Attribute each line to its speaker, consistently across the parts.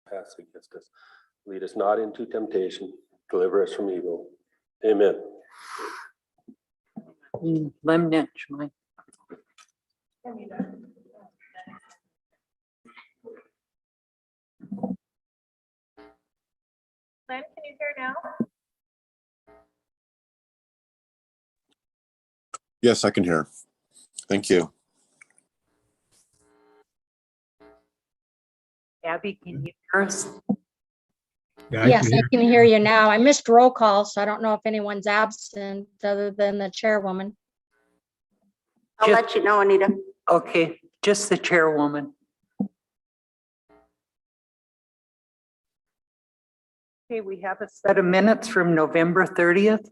Speaker 1: Pass against us. Lead us not into temptation. Deliver us from evil. Amen.
Speaker 2: Lemnitch, Mike.
Speaker 3: Len, can you hear now?
Speaker 4: Yes, I can hear. Thank you.
Speaker 2: Abby, can you hear us?
Speaker 5: Yeah,
Speaker 6: Yes, I can hear you now. I missed roll call, so I don't know if anyone's absent other than the chairwoman.
Speaker 7: I'll let you know, Anita.
Speaker 2: Okay, just the chairwoman. Okay, we have a set of minutes from November 30th.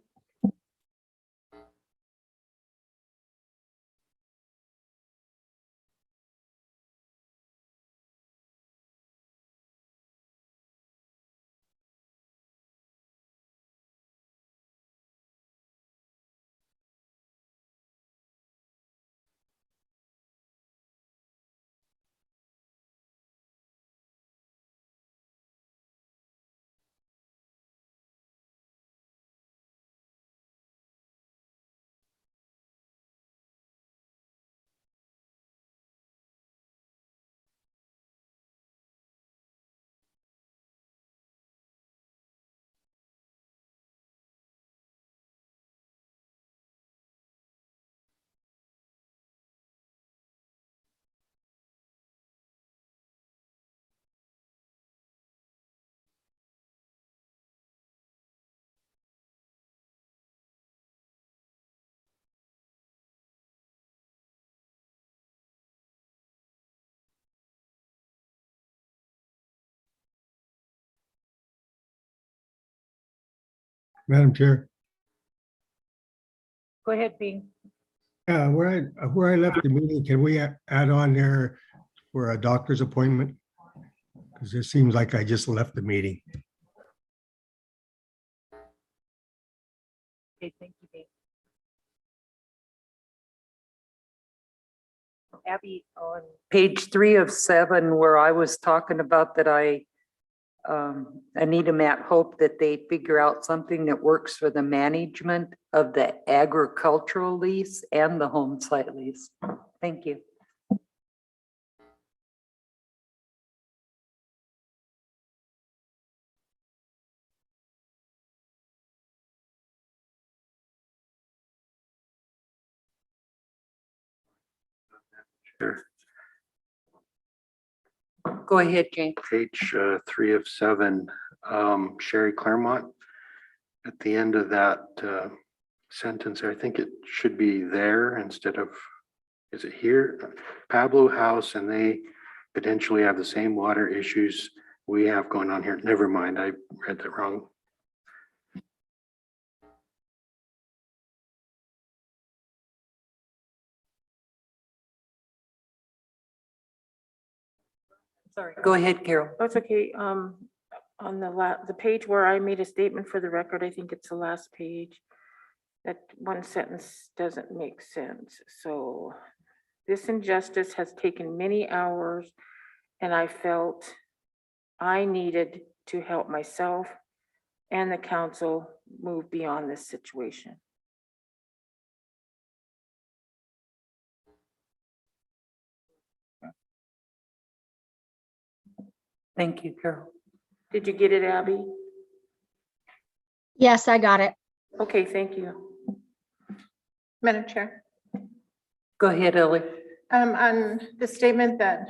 Speaker 5: Madam Chair,
Speaker 2: Go ahead, Bing.
Speaker 5: where I left the meeting, can we add on there for a doctor's appointment? Because it seems like I just left the meeting.
Speaker 2: Okay, thank you, Bing. Abby, on page 3 of 7, where I was talking about that Anita, Matt, hope that they figure out something that works for the management of the agricultural lease and the home site lease. Thank you.
Speaker 8: Sure.
Speaker 2: Go ahead, Jane.
Speaker 8: Page 3 of 7, Sherry Claremont. At the end of that sentence, I think it should be there instead of, is it here? Pablo House, and they potentially have the same water issues we have going on here. Never mind, I read that wrong.
Speaker 2: Sorry. Go ahead, Carol.
Speaker 3: That's okay. On the page where I made a statement for the record, I think it's the last page. That one sentence doesn't make sense. So this injustice has taken many hours, and I felt I needed to help myself and the council move beyond this situation.
Speaker 2: Thank you, Carol.
Speaker 3: Did you get it, Abby?
Speaker 6: Yes, I got it.
Speaker 3: Okay, thank you.
Speaker 9: Madam Chair,
Speaker 2: Go ahead, Ellie.
Speaker 9: on the statement that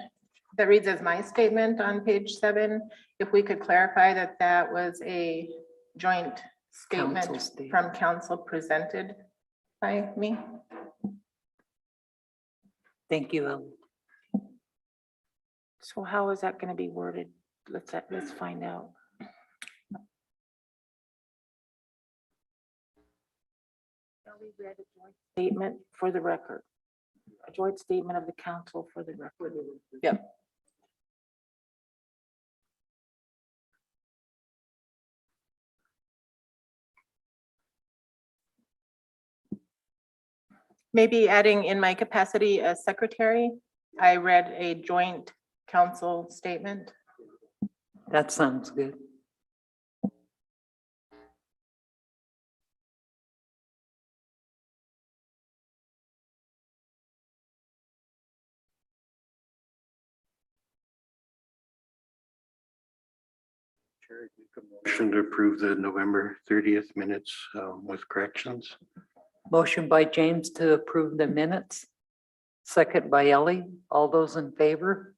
Speaker 9: reads as my statement on page 7, if we could clarify that that was a joint
Speaker 2: Council
Speaker 9: statement
Speaker 2: statement.
Speaker 9: from council presented by me.
Speaker 2: Thank you, Ellie.
Speaker 3: So how is that going to be worded? Let's find out. read a joint statement for the record. A joint statement of the council for the record.
Speaker 2: Yep.
Speaker 9: Maybe adding in my capacity as secretary, I read a joint council statement.
Speaker 2: That sounds good.
Speaker 8: Motion to approve the November 30th minutes with corrections.
Speaker 2: Motion by James to approve the minutes. Second by Ellie. All those in favor?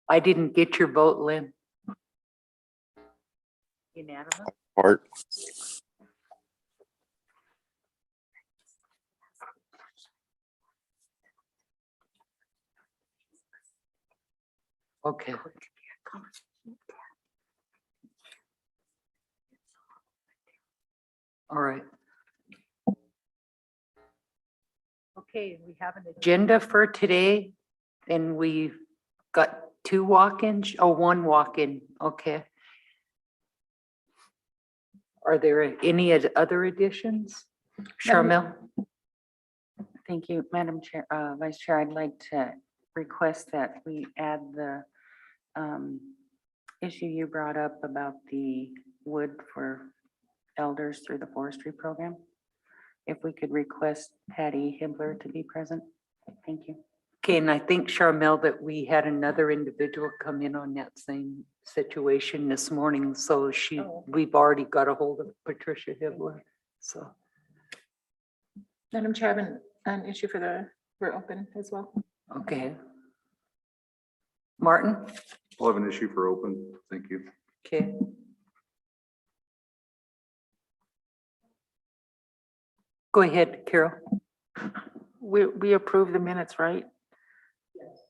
Speaker 2: I didn't get your vote, Lynn. Unanimous?
Speaker 4: Art,
Speaker 2: Okay. All right. Okay, we have an agenda for today, and we've got two walk-ins, one walk-in, okay. Are there any other additions? Charmel?
Speaker 10: Thank you, Madam Chair, Vice Chair. I'd like to request that we add the issue you brought up about the wood for elders through the forestry program. If we could request Patty Hibbler to be present. Thank you.
Speaker 2: Okay, and I think, Charmel, that we had another individual come in on that same situation this morning, so we've already got a hold of Patricia Hibbler, so.
Speaker 9: Madam Chair, I have an issue we're open as well.
Speaker 2: Okay. Martin?
Speaker 11: I'll have an issue for open. Thank you.
Speaker 2: Okay. Go ahead, Carol.
Speaker 3: We approve the minutes, right?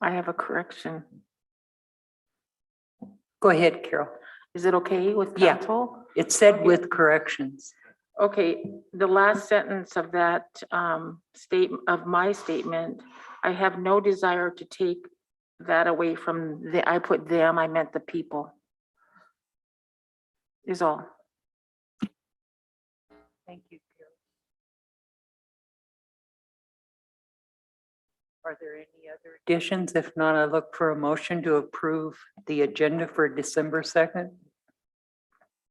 Speaker 3: I have a correction.
Speaker 2: Go ahead, Carol.
Speaker 3: Is it okay with
Speaker 2: Yeah.
Speaker 3: council?
Speaker 2: It said with corrections.
Speaker 3: Okay, the last sentence of that statement of my statement, I have no desire to take that away from I put them, I meant the people. Is all.
Speaker 2: Thank you, Carol. Are there any other additions? If not, I look for a motion to approve the agenda for December 2nd.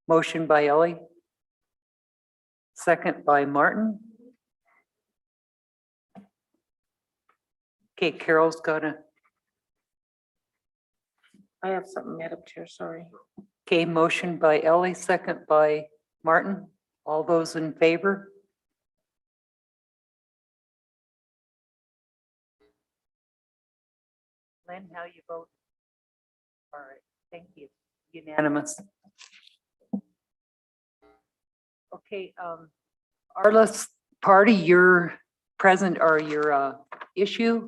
Speaker 2: Motion by Ellie. Second by Martin. Okay, Carol's got a,
Speaker 3: I have something, Madam Chair, sorry.
Speaker 2: okay, motion by Ellie, second by Martin. All those in favor? Lynn, how you vote? All right, thank you. Unanimous. Okay, Arliss, part of your present or your issue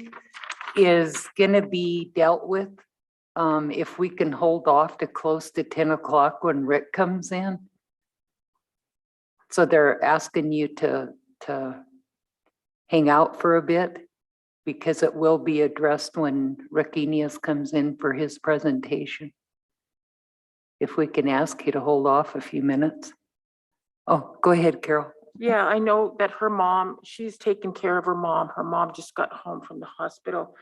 Speaker 2: is gonna be dealt with. If we can hold off to close to 10 o'clock when Rick comes in. So they're asking you to hang out for a bit because it will be addressed when Rick Eneas comes in for his presentation. If we can ask you to hold off a few minutes. Oh, go ahead, Carol.
Speaker 3: Yeah, I know that her mom, she's taking care of her mom. Her mom just got home from the hospital.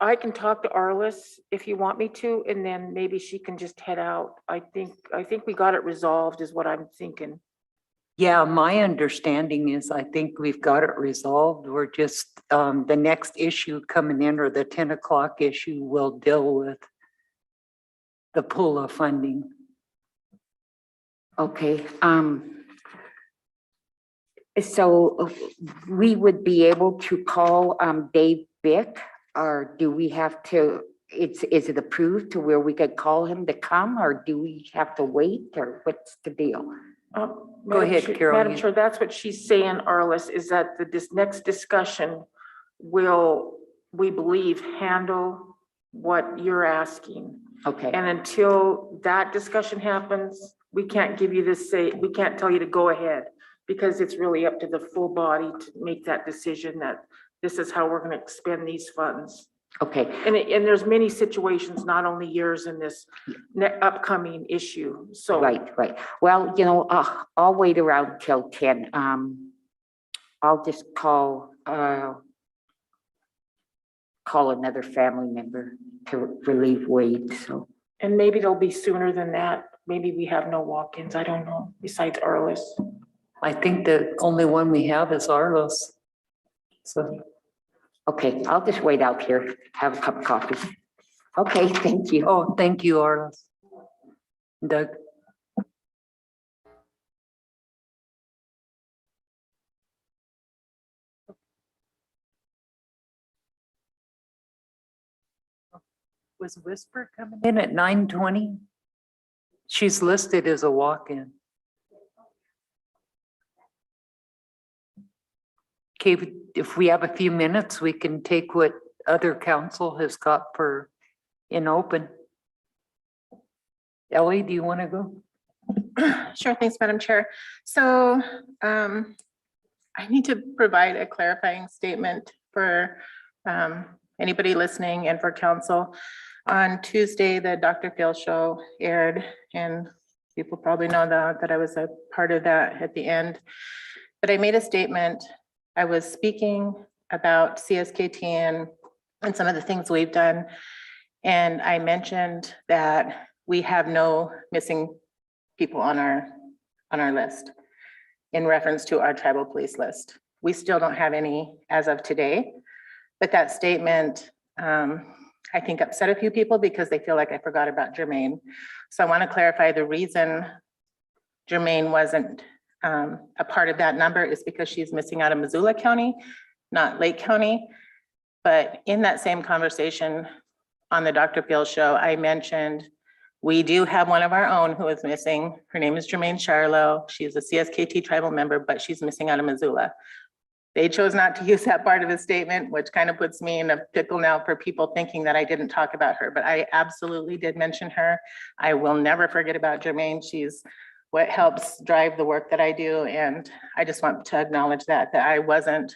Speaker 3: I can talk to Arliss if you want me to, and then maybe she can just head out. I think we got it resolved is what I'm thinking.
Speaker 2: Yeah, my understanding is I think we've got it resolved. We're just, the next issue coming in or the 10 o'clock issue will deal with the pool of funding.
Speaker 12: Okay, so we would be able to call Dave Bick, or do we have to, is it approved to where we could call him to come, or do we have to wait, or what's the deal?
Speaker 2: Go ahead, Carol.
Speaker 3: Madam Chair, that's what she's saying, Arliss, is that this next discussion will, we believe, handle what you're asking.
Speaker 12: Okay,
Speaker 3: And until that discussion happens, we can't give you this we can't tell you to go ahead, because it's really up to the full body to make that decision that this is how we're gonna expend these funds.
Speaker 12: okay.
Speaker 3: And there's many situations, not only yours in this upcoming issue, so.
Speaker 12: Right. Well, I'll wait around till 10. I'll just call another family member to relieve Wade, so.
Speaker 3: And maybe it'll be sooner than that. Maybe we have no walk-ins, I don't know, besides Arliss.
Speaker 2: I think the only one we have is Arlos. So,
Speaker 12: Okay, I'll just wait out here, have a cup of coffee. Okay, thank you.
Speaker 2: oh, thank you, Arlos. Doug? Was Whisper coming in at 9:20? She's listed as a walk-in. Okay, if we have a few minutes, we can take what other council has got for in open. Ellie, do you want to go?
Speaker 9: Sure, thanks, Madam Chair. So I need to provide a clarifying statement for anybody listening and for council. On Tuesday, the Dr. Phil show aired, and people probably know that I was a part of that at the end. But I made a statement. I was speaking about CSKT and some of the things we've done. And I mentioned that we have no missing people on our list in reference to our tribal police list. We still don't have any as of today, but that statement, I think upset a few people because they feel like I forgot about Jermaine. So I want to clarify the reason Jermaine wasn't a part of that number is because she's missing out of Missoula County, not Lake County. But in that same conversation on the Dr. Phil show, I mentioned we do have one of our own who is missing. Her name is Jermaine Charlo. She's a CSKT tribal member, but she's missing out of Missoula. They chose not to use that part of the statement, which kind of puts me in a pickle now for people thinking that I didn't talk about her, but I absolutely did mention her. I will never forget about Jermaine. She's what helps drive the work that I do. And I just want to acknowledge that I wasn't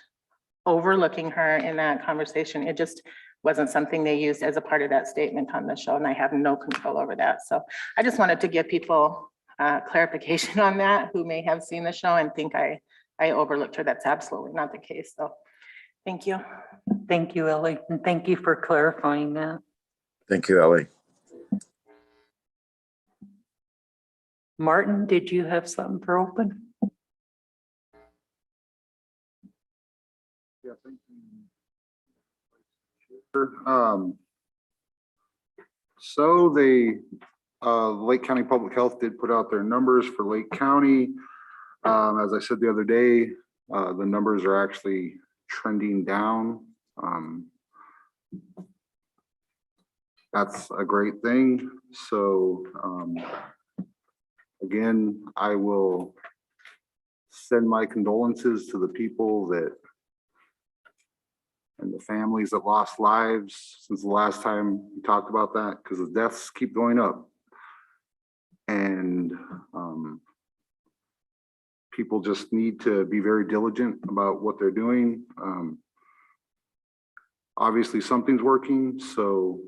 Speaker 9: overlooking her in that conversation. It just wasn't something they used as a part of that statement on the show, and I have no control over that. So I just wanted to give people clarification on that who may have seen the show and think I overlooked her. That's absolutely not the case. So thank you.
Speaker 2: Thank you, Ellie, and thank you for clarifying that.
Speaker 4: Thank you, Ellie.
Speaker 2: Martin, did you have something for open?
Speaker 11: Yeah, thank you. So Lake County Public Health did put out their numbers for Lake County. As I said the other day, the numbers are actually trending down. That's a great thing. So again, I will send my condolences to the people and the families that lost lives since the last time we talked about that, because the deaths keep going up. And people just need to be very diligent about what they're doing. Obviously something's working, so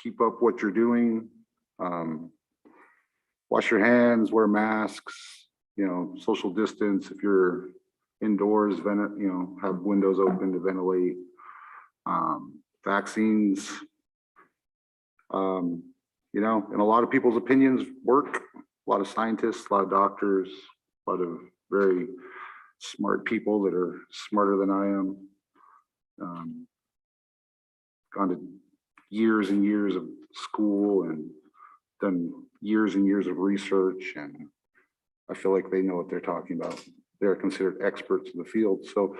Speaker 11: keep up what you're doing. Wash your hands, wear masks, social distance. If you're indoors, have windows open to ventilate. Vaccines, and a lot of people's opinions work. A lot of scientists, a lot of doctors, a lot of very smart people that are smarter than I am. Gone to years and years of school and done years and years of research, and I feel like they know what they're talking about. They're considered experts in the field. So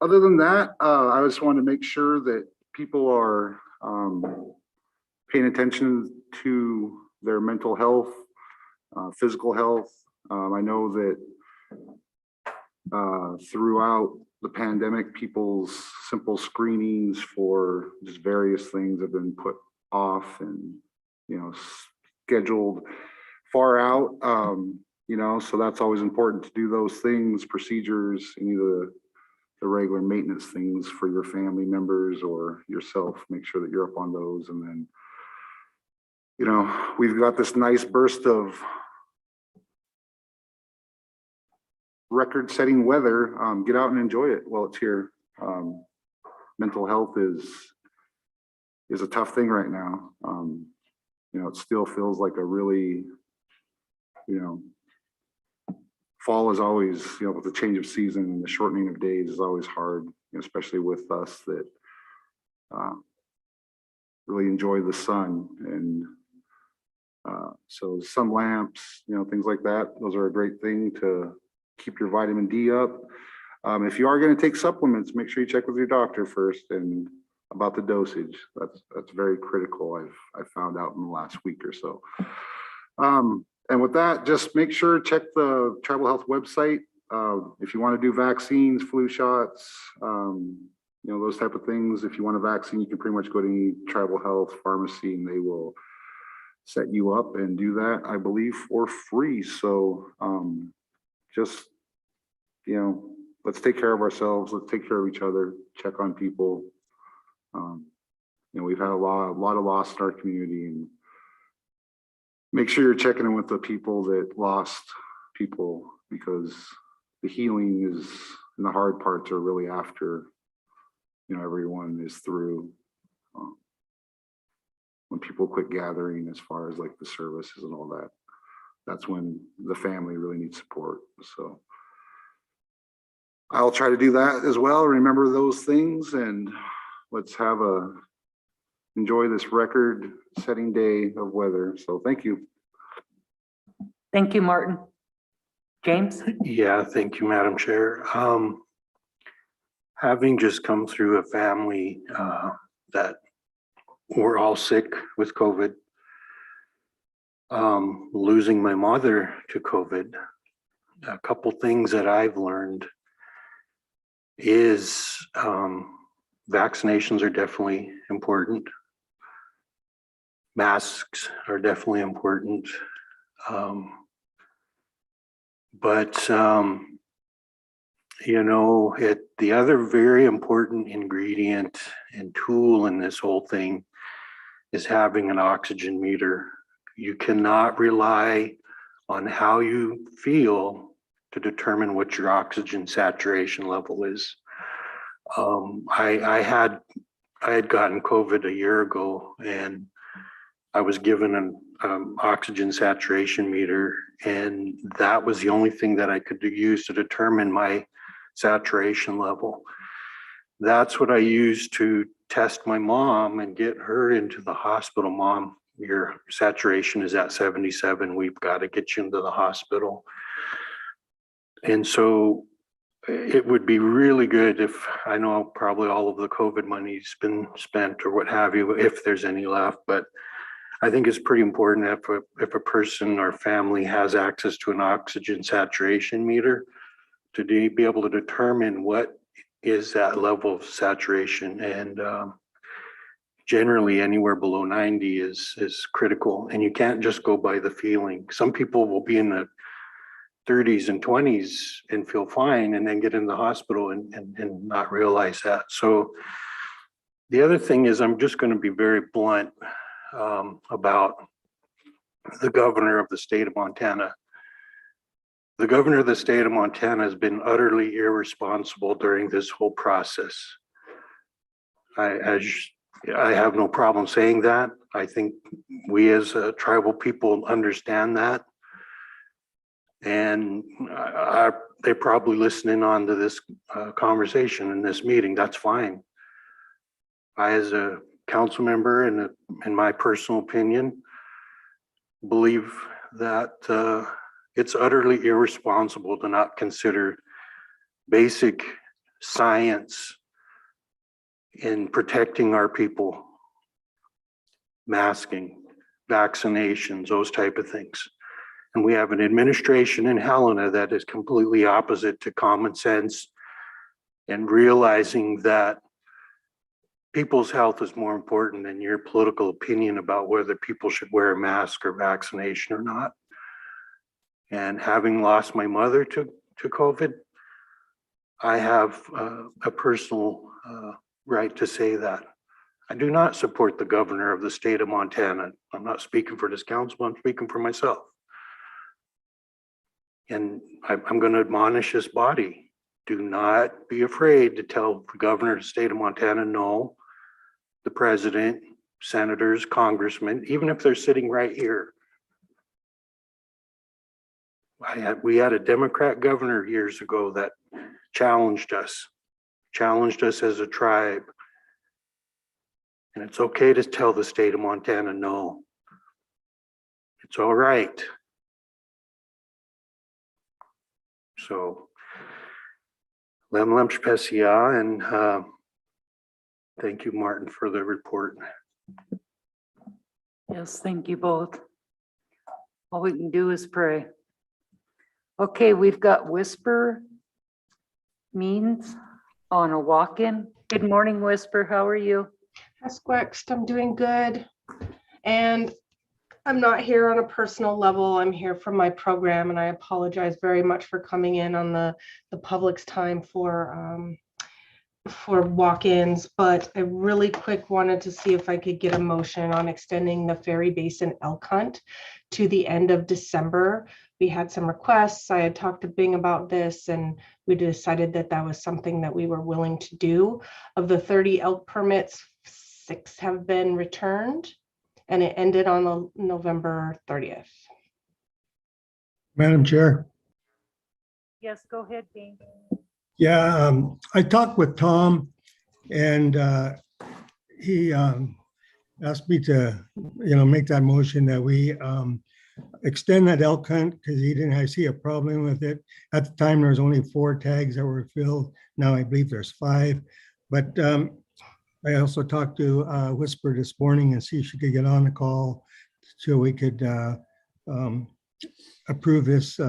Speaker 11: other than that, I just want to make sure that people are paying attention to their mental health, physical health. I know that throughout the pandemic, people's simple screenings for just various things have been put off and, scheduled far out. So that's always important to do those things, procedures, any of the regular maintenance things for your family members or yourself. Make sure that you're up on those. And then, we've got this nice burst of record-setting weather. Get out and enjoy it while it's here. Mental health is a tough thing right now. It still feels like a really, fall is always, with the change of season and the shortening of days is always hard, especially with us that really enjoy the sun. And so sun lamps, things like that, those are a great thing to keep your vitamin D up. If you are going to take supplements, make sure you check with your doctor first and about the dosage. That's very critical. I've found out in the last week or so. And with that, just make sure check the Tribal Health website. If you want to do vaccines, flu shots, those type of things. If you want a vaccine, you can pretty much go to any Tribal Health pharmacy and they will set you up and do that, I believe, for free. So just, let's take care of ourselves. Let's take care of each other, check on people. We've had a lot of loss in our community, and make sure you're checking in with the people that lost people, because the healing is, and the hard parts are really after, everyone is through. When people quit gathering, as far as like the services and all that, that's when the family really needs support. So I'll try to do that as well. Remember those things, and let's enjoy this record-setting day of weather. So thank you.
Speaker 2: Thank you, Martin. James?
Speaker 8: Yeah, thank you, Madam Chair. Having just come through a family that were all sick with COVID, losing my mother to COVID, a couple things that I've learned is vaccinations are definitely important. Masks are definitely important. The other very important ingredient and tool in this whole thing is having an oxygen meter. You cannot rely on how you feel to determine what your oxygen saturation level is. I had gotten COVID a year ago, and I was given an oxygen saturation meter, and that was the only thing that I could use to determine my saturation level. That's what I used to test my mom and get her into the hospital. Mom, your saturation is at 77. We've got to get you into the hospital. And so it would be really good if, I know probably all of the COVID money's been spent or what have you, if there's any left, but I think it's pretty important if a person or family has access to an oxygen saturation meter to be able to determine what is that level of saturation. And generally anywhere below 90 is critical, and you can't just go by the feeling. Some people will be in the 30s and 20s and feel fine and then get in the hospital and not realize that. So the other thing is, I'm just going to be very blunt about the governor of the state of Montana. The governor of the state of Montana has been utterly irresponsible during this whole process. I have no problem saying that. I think we as tribal people understand that. And they're probably listening on to this conversation in this meeting. That's fine. I, as a council member, and in my personal opinion, believe that it's utterly irresponsible to not consider basic science in protecting our people, masking, vaccinations, those type of things. And we have an administration in Helena that is completely opposite to common sense and realizing that people's health is more important than your political opinion about whether people should wear a mask or vaccination or not. And having lost my mother to COVID, I have a personal right to say that. I do not support the governor of the state of Montana. I'm not speaking for this council, I'm speaking for myself. And I'm going to admonish this body, do not be afraid to tell the governor of the state of Montana no, the president, senators, congressmen, even if they're sitting right here. We had a Democrat governor years ago that challenged us as a tribe. And it's okay to tell the state of Montana no. It's all right. So, Lem Specia, and thank you, Martin, for the report.
Speaker 2: Yes, thank you both. All we can do is pray. Okay, we've got Whisper Means on a walk-in. Good morning, Whisper. How are you?
Speaker 13: Squext, I'm doing good. And I'm not here on a personal level. I'm here from my program, and I apologize very much for coming in on the public's time for walk-ins, but I really quick wanted to see if I could get a motion on extending the Ferry Basin elk hunt to the end of December. We had some requests. I had talked to Bing about this, and we decided that that was something that we were willing to do. Of the 30 elk permits, 6 have been returned, and it ended on November 30th.
Speaker 5: Madam Chair.
Speaker 2: Yes, go ahead, Dean.
Speaker 5: Yeah, I talked with Tom, and he asked me to, make that motion that we extend that elk hunt because he didn't see a problem with it. At the time, there was only 4 tags that were filled. Now I believe there's 5. But I also talked to Whisper this morning and see if she could get on the call so we could approve this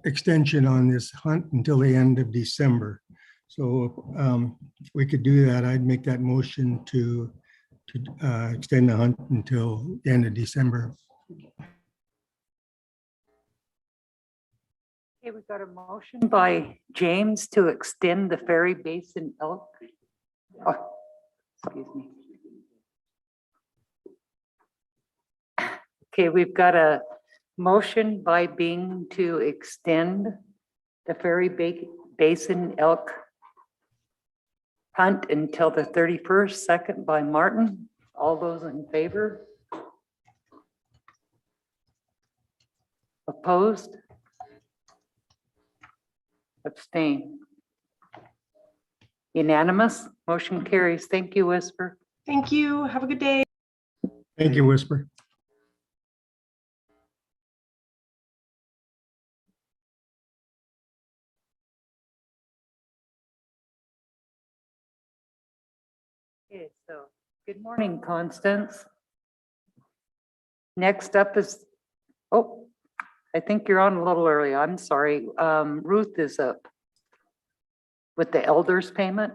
Speaker 5: extension on this hunt until the end of December. So we could do that. I'd make that motion to extend the hunt until the end of December.
Speaker 2: Okay, we've got a motion by James to extend the Ferry Basin elk. Oh, excuse me. Okay, we've got a motion by Bing to extend the Ferry Basin elk hunt until the 31st, second by Martin. All those in favor? Opposed? Abstain. Unanimous, motion carries. Thank you, Whisper.
Speaker 13: Thank you. Have a good day.
Speaker 5: Thank you, Whisper.
Speaker 2: Okay, so good morning, Constance. Next up is, oh, I think you're on a little early. I'm sorry. Ruth is up with the elders payment.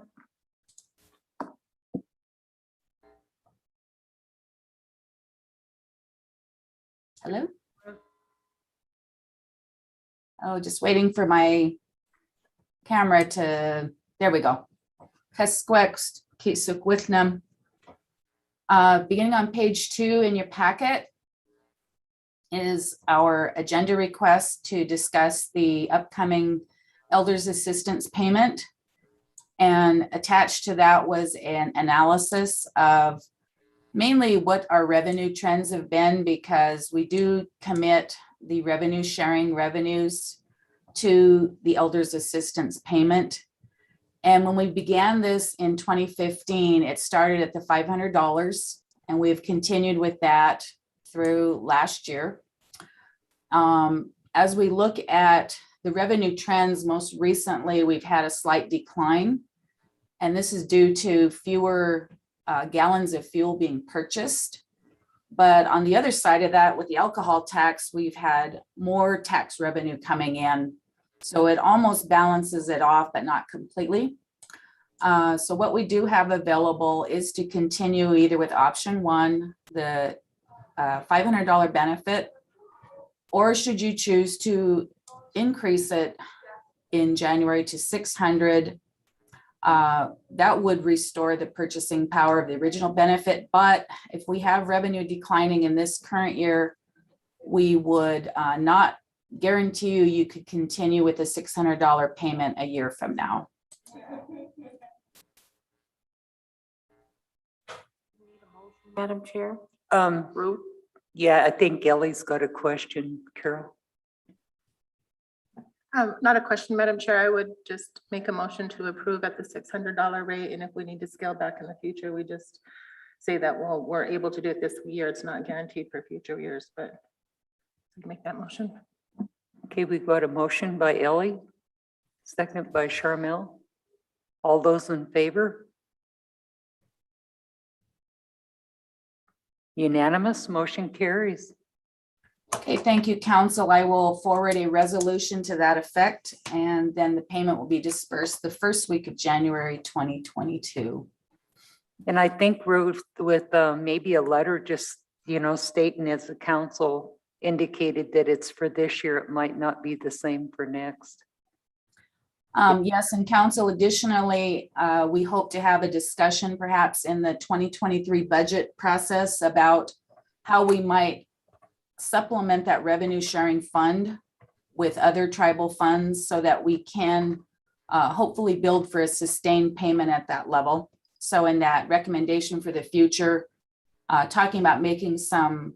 Speaker 14: Hello? Oh, just waiting for my camera to, there we go. Kesquext, Kisuk beginning on page 2 in your packet is our agenda request to discuss the upcoming Elders Assistance payment. And attached to that was an analysis of mainly what our revenue trends have been, because we do commit the revenue sharing revenues to the Elders Assistance payment. And when we began this in 2015, it started at the $500, and we've continued with that through last year. As we look at the revenue trends, most recently, we've had a slight decline, and this is due to fewer gallons of fuel being purchased. But on the other side of that, with the alcohol tax, we've had more tax revenue coming in. So it almost balances it off, but not completely. So what we do have available is to continue either with option one, the $500 benefit, or should you choose to increase it in January to $600, that would restore the purchasing power of the original benefit. But if we have revenue declining in this current year, we would not guarantee you could continue with a $600 payment a year from now.
Speaker 3: Madam Chair, Ruth?
Speaker 2: Yeah, I think Ellie's got a question, Carol.
Speaker 9: Not a question, Madam Chair. I would just make a motion to approve at the $600 rate. And if we need to scale back in the future, we just say that, well, we're able to do it this year. It's not guaranteed for future years, but make that motion.
Speaker 2: Okay, we've got a motion by Ellie, second by Charmel. All those in favor? Unanimous, motion carries.
Speaker 14: Okay, thank you, council. I will forward a resolution to that effect, and then the payment will be dispersed the first week of January 2022.
Speaker 2: And I think Ruth, with maybe a letter just, stating as the council indicated that it's for this year, it might not be the same for next.
Speaker 14: Yes, and council, additionally, we hope to have a discussion perhaps in the 2023 budget process about how we might supplement that revenue sharing fund with other tribal funds so that we can hopefully build for a sustained payment at that level. So in that recommendation for the future, talking about making some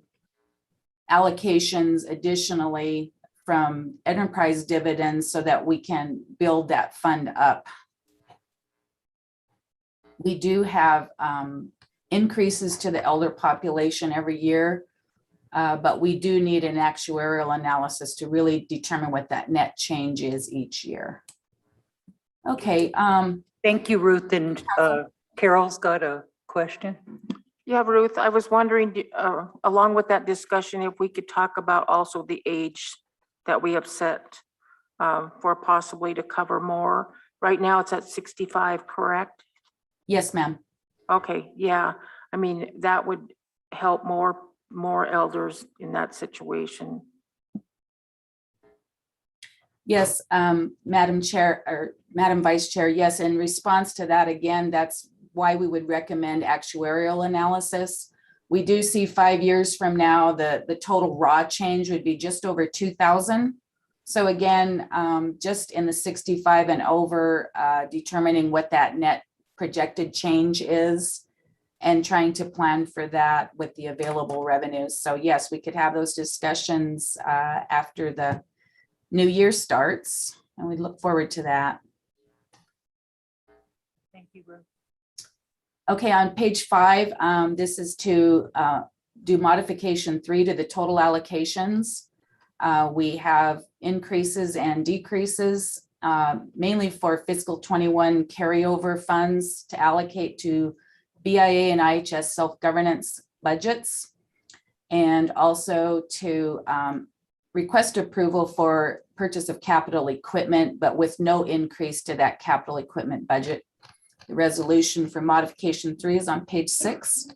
Speaker 14: allocations additionally from enterprise dividends so that we can build that fund up. We do have increases to the elder population every year, but we do need an actuarial analysis to really determine what that net change is each year. Okay.
Speaker 2: Thank you, Ruth. And Carol's got a question.
Speaker 3: Yeah, Ruth, I was wondering, along with that discussion, if we could talk about also the age that we have set for possibly to cover more. Right now it's at 65, correct?
Speaker 14: Yes, ma'am.
Speaker 3: Okay, yeah. I mean, that would help more elders in that situation.
Speaker 14: Yes, Madam Chair or Madam Vice Chair. Yes, in response to that, again, that's why we would recommend actuarial analysis. We do see 5 years from now, the total raw change would be just over 2,000. So again, just in the 65 and over, determining what that net projected change is and trying to plan for that with the available revenues. So yes, we could have those discussions after the new year starts, and we look forward to that.
Speaker 2: Thank you, Ruth.
Speaker 14: Okay, on page 5, this is to do modification 3 to the total allocations. We have increases and decreases, mainly for fiscal 21 carryover funds to allocate to BIA and IHS self-governance budgets, and also to request approval for purchase of capital equipment, but with no increase to that capital equipment budget. The resolution for modification 3 is on page 6.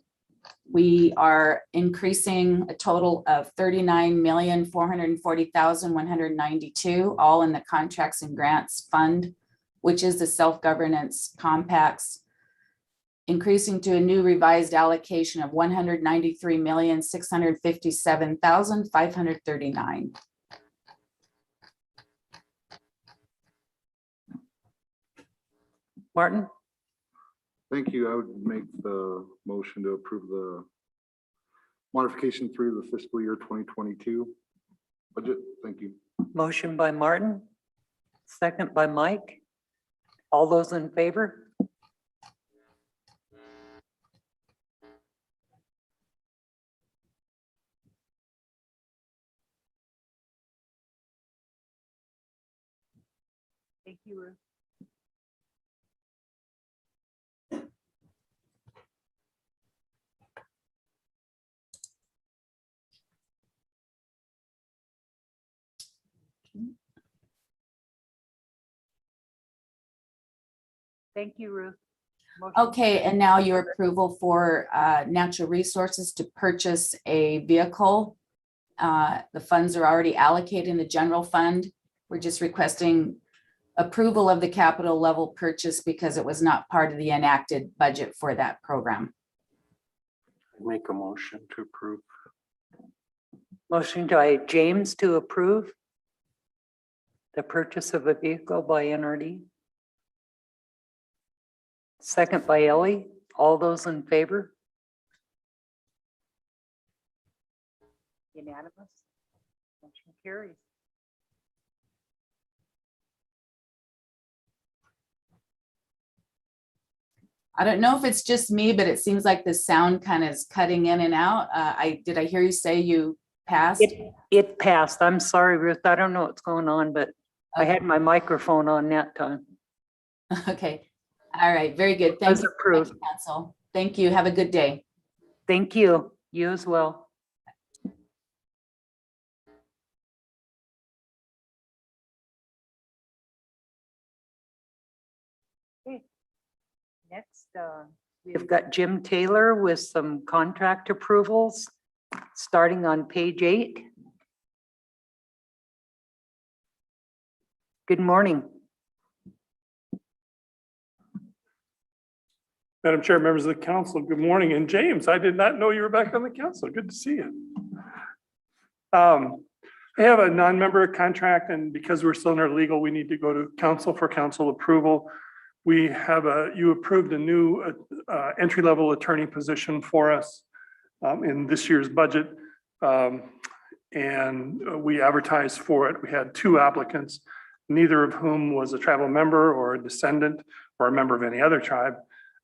Speaker 14: We are increasing a total of 39,440,192, all in the contracts and grants fund, which is the self-governance compacts, increasing to a new revised allocation of 193,657,539.
Speaker 2: Martin?
Speaker 11: Thank you. I would make the motion to approve the modification 3 of the fiscal year 2022 budget. Thank you.
Speaker 2: Motion by Martin, second by Mike. All those in favor? Thank you, Ruth. Thank you, Ruth. Motion
Speaker 14: Okay, and now your approval for natural resources to purchase a vehicle. The funds are already allocated in the general fund. We're just requesting approval of the capital level purchase because it was not part of the enacted budget for that program.
Speaker 8: Make a motion to approve.
Speaker 2: Motion by James to approve the purchase of a vehicle by NRD. Second by Ellie. All those in favor? Unanimous. Motion carries.
Speaker 14: I don't know if it's just me, but it seems like the sound kind of is cutting in and out. Did I hear you say you passed?
Speaker 2: It passed. I'm sorry, Ruth. I don't know what's going on, but I had my microphone on that time.
Speaker 14: Okay. All right. Very good. Thank
Speaker 2: Was
Speaker 14: you,
Speaker 2: approved.
Speaker 14: Council. Thank you. Have a good day.
Speaker 2: Thank you. You as well. Okay. Next, we've got Jim Taylor with some contract approvals, starting on page 8. Good morning.
Speaker 15: Madam Chair, members of the council, good morning. And James, I did not know you were back on the council. Good to see you. I have a non-member contract, and because we're still in our legal, we need to go to council for council approval. We have you approved a new entry-level attorney position for us in this year's budget. And we advertised for it. We had 2 applicants, neither of whom was a tribal member or a descendant or a member of any other tribe.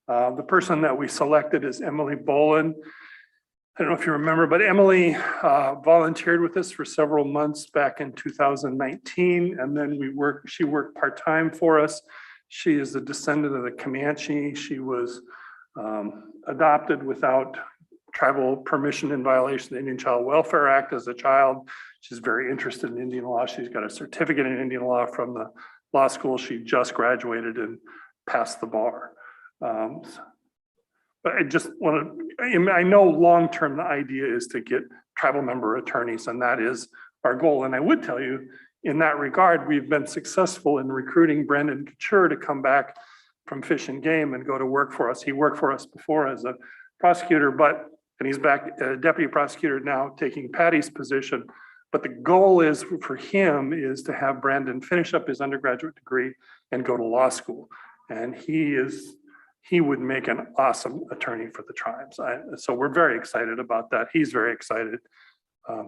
Speaker 15: The person that we selected is Emily Bolin. I don't know if you remember, but Emily volunteered with us for several months back in 2019, and then she worked part-time for us. She is a descendant of the Comanche. She was adopted without tribal permission in violation of the Indian Child Welfare Act as a child. She's very interested in Indian law. She's got a certificate in Indian law from the law school. She just graduated and passed the bar. But I just want to, I know long-term the idea is to get tribal member attorneys, and that is our goal. And I would tell you, in that regard, we've been successful in recruiting Brendan Couture to come back from Fish and Game and go to work for us. He worked for us before as a prosecutor, and he's back deputy prosecutor now, taking Patty's position. But the goal is for him is to have Brandon finish up his undergraduate degree and go to law school. And he would make an awesome attorney for the tribes. So we're very excited about that. He's very excited.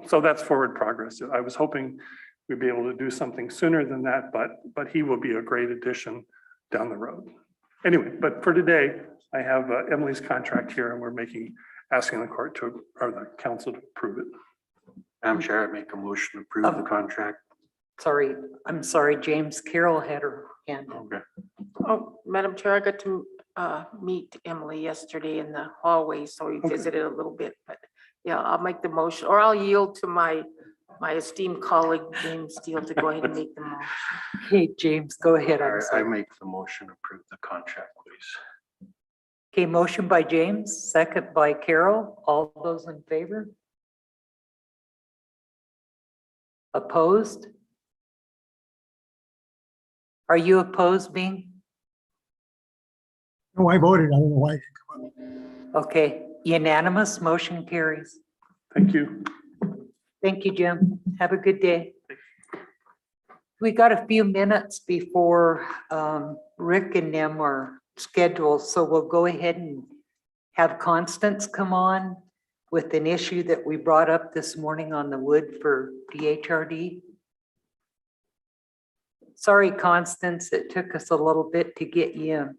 Speaker 15: So that's forward progress. I was hoping we'd be able to do something sooner than that, but he will be a great addition down the road. Anyway, but for today, I have Emily's contract here, and we're asking the court or the council to approve it.
Speaker 8: Madam Chair, I make a motion to approve the contract.
Speaker 2: Sorry, I'm sorry, James. Carol had her hand.
Speaker 8: Okay.
Speaker 3: Oh, Madam Chair, I got to meet Emily yesterday in the hallway, so we visited a little bit, but yeah, I'll make the motion, or I'll yield to my esteemed colleague, James Steele, to go ahead and make the motion.
Speaker 2: Okay, James, go ahead. I'm
Speaker 8: I
Speaker 2: sorry.
Speaker 8: make the motion to approve the contract, please.
Speaker 2: Okay, motion by James, second by Carol. All those in favor? Opposed? Are you opposed, Bing?
Speaker 5: No, I voted. I don't know why.
Speaker 2: Okay, unanimous, motion carries.
Speaker 15: Thank you.
Speaker 2: Thank you, Jim. Have a good day. We got a few minutes before Rick and them are scheduled, so we'll go ahead and have Constance come on with an issue that we brought up this morning on the wood for DHRD. Sorry, Constance, it took us a little bit to get you in.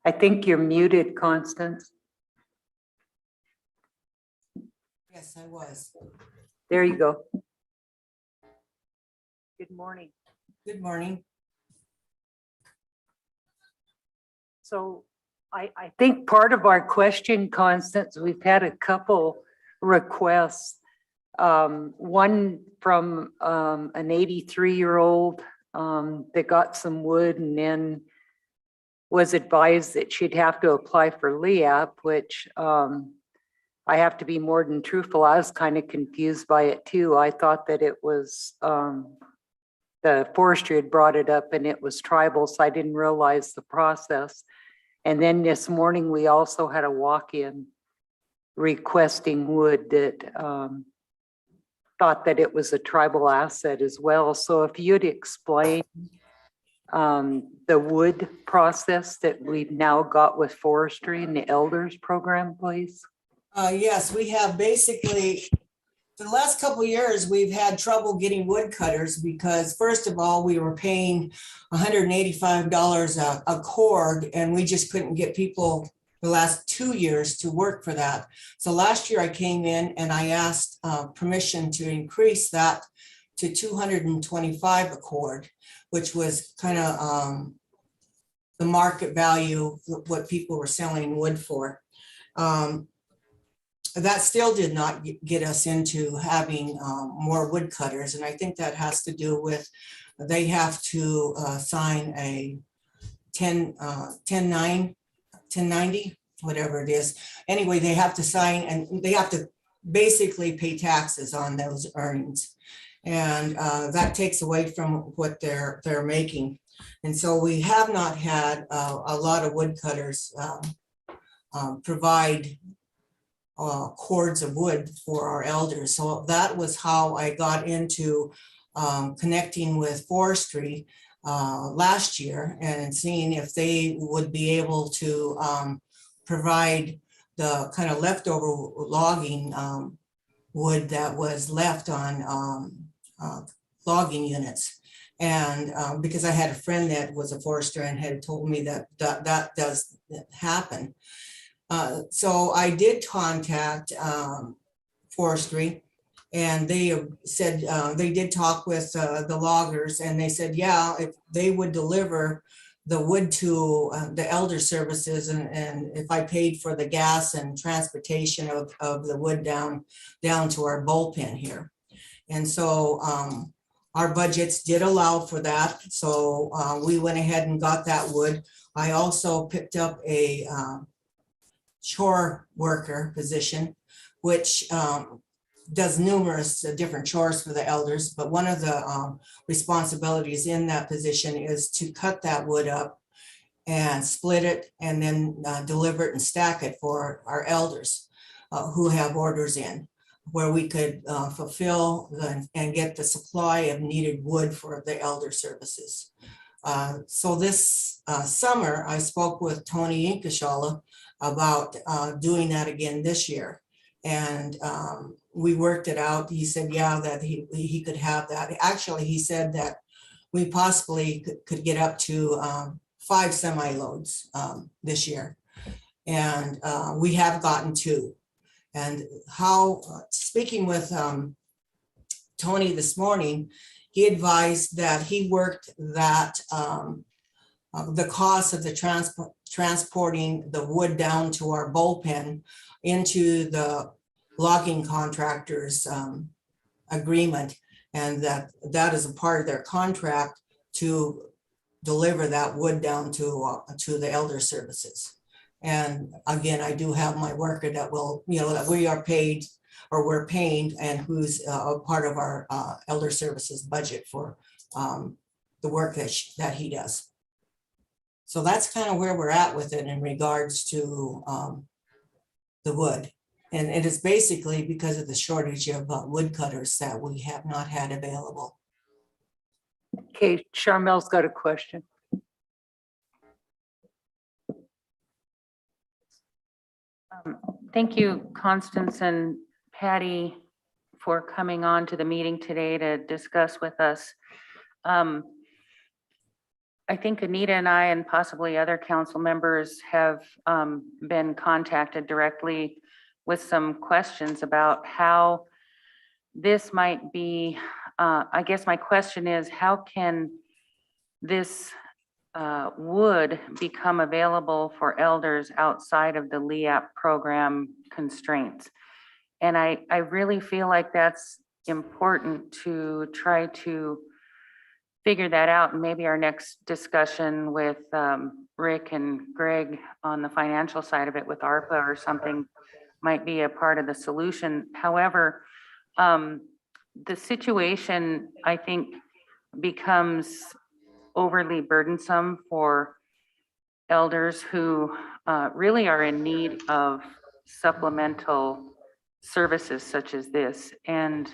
Speaker 2: I think you're muted, Constance.
Speaker 16: Yes, I was.
Speaker 2: There you go. Good morning.
Speaker 16: Good morning.
Speaker 2: So I think part of our question, Constance, we've had a couple requests. One from an 83-year-old that got some wood and then was advised that she'd have to apply for LEAP, which I have to be more than truthful. I was kind of confused by it too. I thought that it was the forestry had brought it up and it was tribal, so I didn't realize the process. And then this morning, we also had a walk-in requesting wood that thought that it was a tribal asset as well. So if you'd explain the wood process that we've now got with forestry and the elders program, please.
Speaker 16: Yes, we have basically, for the last couple of years, we've had trouble getting woodcutters because first of all, we were paying $185 a cord and we just couldn't get people the last 2 years to work for that. So last year I came in and I asked permission to increase that to $225 a cord, which was kind of the market value, what people were selling wood for. That still did not get us into having more woodcutters. And I think that has to do with, they have to sign a 1090, whatever it is. Anyway, they have to sign and they have to basically pay taxes on those earnings. And that takes away from what they're making. And so we have not had a lot of woodcutters provide cords of wood for our elders. So that was how I got into connecting with forestry last year and seeing if they would be able to provide the kind of leftover logging wood that was left on logging units. And because I had a friend that was a forester and had told me that that does happen. So I did contact forestry and they said they did talk with the loggers and they said, yeah, if they would deliver the wood to the elder services and if I paid for the gas and transportation of the wood down to our bullpen here. And so our budgets did allow for that. So we went ahead and got that wood. I also picked up a chore worker position, which does numerous different chores for the elders. But one of the responsibilities in that position is to cut that wood up and split it and then deliver it and stack it for our elders who have orders in, where we could fulfill and get the supply of needed wood for the elder services. So this summer, I spoke with Tony Inkashala about doing that again this year. And we worked it out. He said, yeah, that he could have that. Actually, he said that we possibly could get up to 5 semi-loads this year. And we have gotten 2. And speaking with Tony this morning, he advised that he worked that the cost of the transporting the wood down to our bullpen into the logging contractors agreement, and that is a part of their contract to deliver that wood down to the elder services. And again, I do have my worker that will, that we are paid or we're paying and who's a part of our elder services budget for the work that he does. So that's kind of where we're at with it in regards to the wood. And it is basically because of the shortage of woodcutters that we have not had available.
Speaker 2: Okay, Charmel's got a question.
Speaker 10: Thank you, Constance and Patty, for coming on to the meeting today to discuss with us. I think Anita and I and possibly other council members have been contacted directly with some questions about how this might be. I guess my question is, how can this would become available for elders outside of the LEAP program constraints. And I really feel like that's important to try to figure that out. And maybe our next discussion with Rick and Greg on the financial side of it with ARPA or something might be a part of the solution. However, the situation, I think, becomes overly burdensome for elders who really are in need of supplemental services such as this. And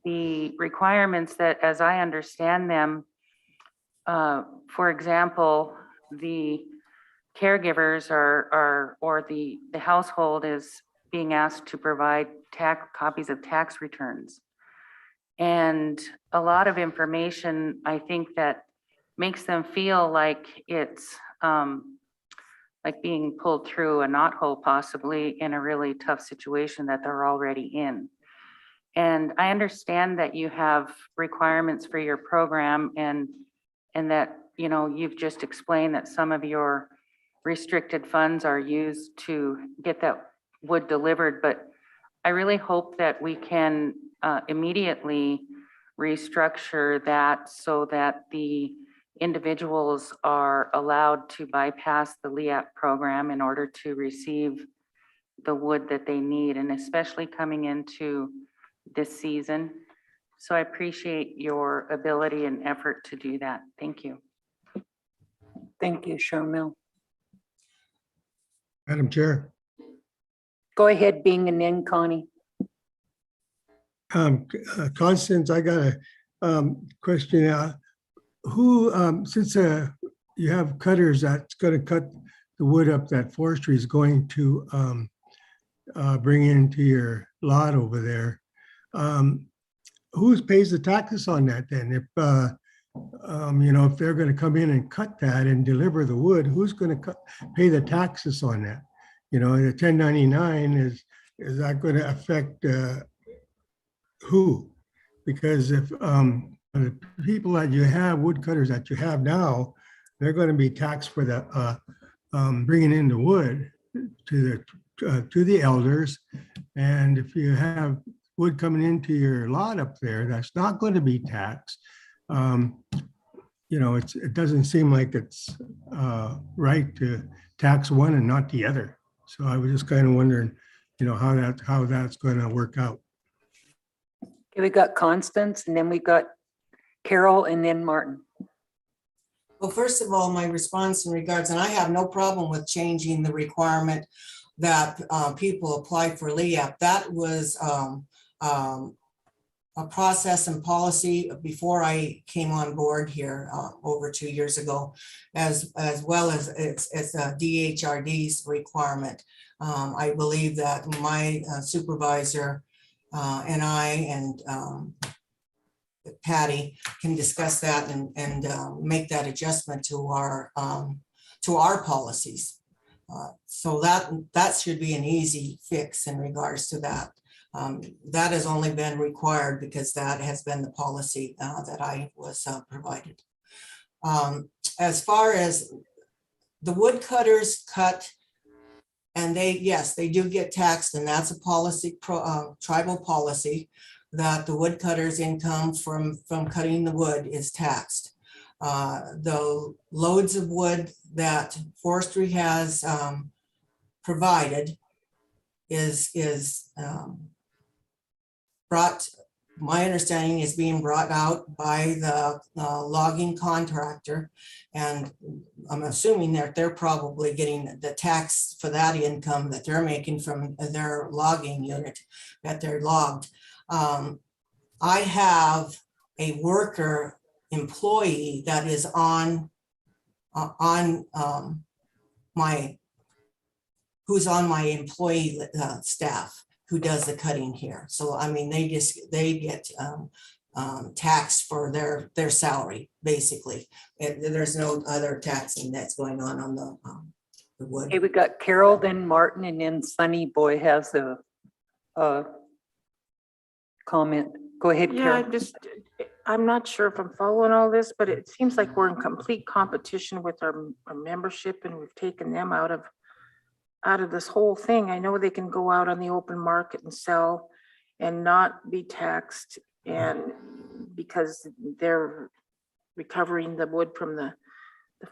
Speaker 10: the requirements that, as I understand them, for example, the caregivers or the household is being asked to provide copies of tax returns. And a lot of information, I think, that makes them feel like it's like being pulled through a knothole, possibly in a really tough situation that they're already in. And I understand that you have requirements for your program and that, you know, you've just explained that some of your restricted funds are used to get that wood delivered, but I really hope that we can immediately restructure that so that the individuals are allowed to bypass the LEAP program in order to receive the wood that they need, and especially coming into this season. So I appreciate your ability and effort to do that. Thank you.
Speaker 2: Thank you, Sharmil.
Speaker 5: Madam Chair.
Speaker 2: Go ahead, Bing, and then Connie.
Speaker 5: Constance, I got a question. Who, since you have cutters that's going to cut the wood up that forestry is going to bring into your lot over there, who pays the taxes on that then? If you know, if they're going to come in and cut that and deliver the wood, who's going to pay the taxes on that? You know, the 1099 is that going to affect who? Because if the people that you have, woodcutters that you have now, they're going to be taxed for the bringing in the wood to the elders. And if you have wood coming into your lot up there, that's not going to be taxed. You know, it doesn't seem like it's right to tax one and not the other. So I was just kind of wondering, you know, how that's going to work out.
Speaker 2: Okay, we got Constance, and then we got Carol, and then Martin.
Speaker 16: Well, first of all, my response in regards, and I have no problem with changing the requirement that people apply for LEAP. That was a process and policy before I came on board here over 2 years ago, as well as it's a DHRD's requirement. I believe that my supervisor and I and Patty can discuss that and make that adjustment to our policies. So that should be an easy fix in regards to that. That has only been required because that has been the policy that I was provided. As far as the woodcutters cut, and yes, they do get taxed, and that's a policy, tribal policy, that the woodcutters' income from cutting the wood is taxed. The loads of wood that forestry has provided is brought, my understanding is being brought out by the logging contractor. And I'm assuming that they're probably getting the tax for that income that they're making from their logging unit that they're logged. I have a worker employee that is who's on my employee staff, who does the cutting here. So, I mean, they get taxed for their salary, basically. There's no other taxing that's going on the wood.
Speaker 2: Okay, we got Carol, then Martin, and then Sunny Boy has a comment. Go ahead,
Speaker 3: Yeah,
Speaker 2: Carol.
Speaker 3: I'm not sure if I'm following all this, but it seems like we're in complete competition with our membership and we've taken them out of this whole thing. I know they can go out on the open market and sell and not be taxed, and because they're recovering the wood from the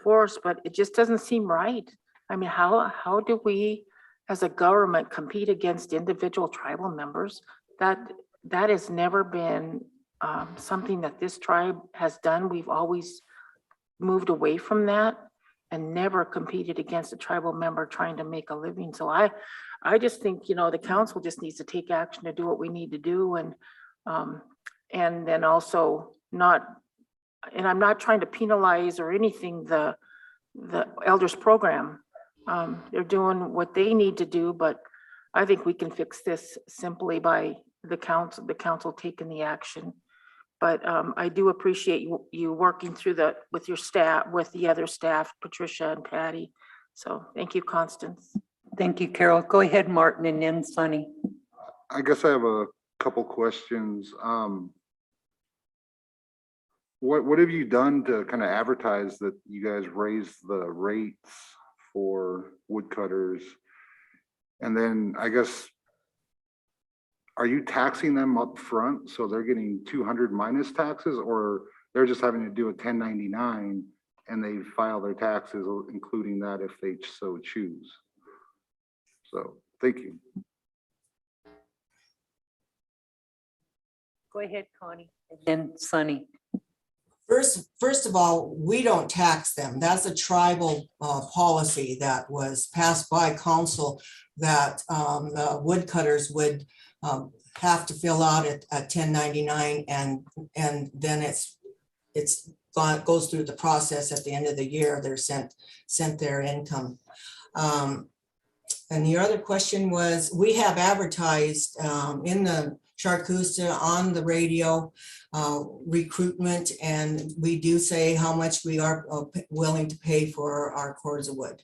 Speaker 3: forest, but it just doesn't seem right. I mean, how do we as a government compete against individual tribal members? That has never been something that this tribe has done. We've always moved away from that and never competed against a tribal member trying to make a living. So I just think, the council just needs to take action to do what we need to do, and then also not, and I'm not trying to penalize or anything, the elders program. They're doing what they need to do, but I think we can fix this simply by the council taking the action. But I do appreciate you working through with your staff, with the other staff, Patricia and Patty. So thank you, Constance.
Speaker 2: Thank you, Carol. Go ahead, Martin, and then Sunny.
Speaker 11: I guess I have a couple questions. What have you done to kind of advertise that you guys raised the rates for woodcutters? And then I guess, are you taxing them up front so they're getting 200 minus taxes, or they're just having to do a 1099 and they file their taxes, including that if they so choose? So thank you.
Speaker 2: Go ahead, Connie, and then Sunny.
Speaker 16: First of all, we don't tax them. That's a tribal policy that was passed by council, that the woodcutters would have to fill out at 1099, and then goes through the process. At the end of the year, they're sent their income. And the other question was, we have advertised in the Charcusta, on the radio, recruitment, and we do say how much we are willing to pay for our cords of wood.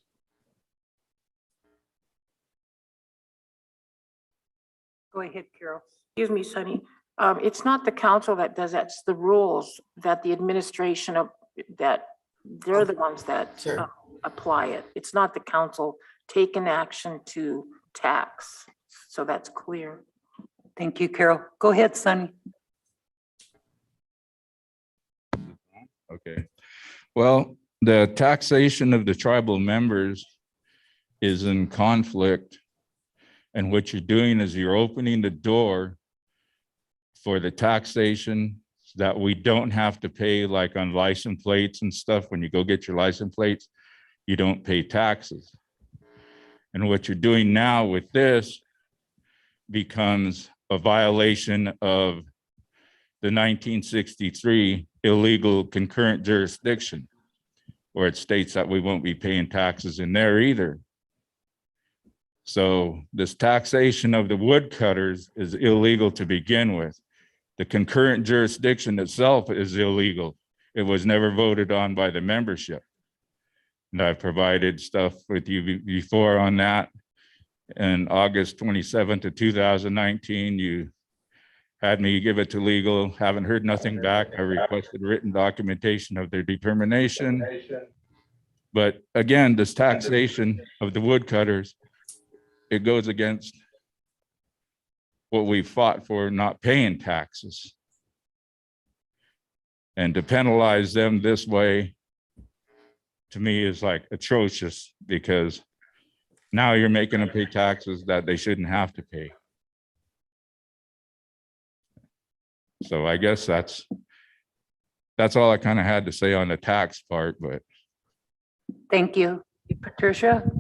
Speaker 2: Go ahead, Carol.
Speaker 3: Excuse me, Sunny. It's not the council that does that. It's the rules that the administration that they're the ones that apply it. It's not the council taking action to tax. So that's clear.
Speaker 2: Thank you, Carol. Go ahead, Sunny.
Speaker 17: Okay. Well, the taxation of the tribal members is in conflict. And what you're doing is you're opening the door for the taxation that we don't have to pay, like on license plates and stuff. When you go get your license plates, you don't pay taxes. And what you're doing now with this becomes a violation of the 1963 illegal concurrent jurisdiction, where it states that we won't be paying taxes in there either. So this taxation of the woodcutters is illegal to begin with. The concurrent jurisdiction itself is illegal. It was never voted on by the membership. And I've provided stuff with you before on that. In August 27th of 2019, you had me give it to legal. Haven't heard nothing back. I requested written documentation of their determination. But again, this taxation of the woodcutters, it goes against what we fought for, not paying taxes. And to penalize them this way, to me, is like atrocious, because now you're making them pay taxes that they shouldn't have to pay. So I guess that's all I kind of had to say on the tax part, but.
Speaker 2: Thank you. Patricia?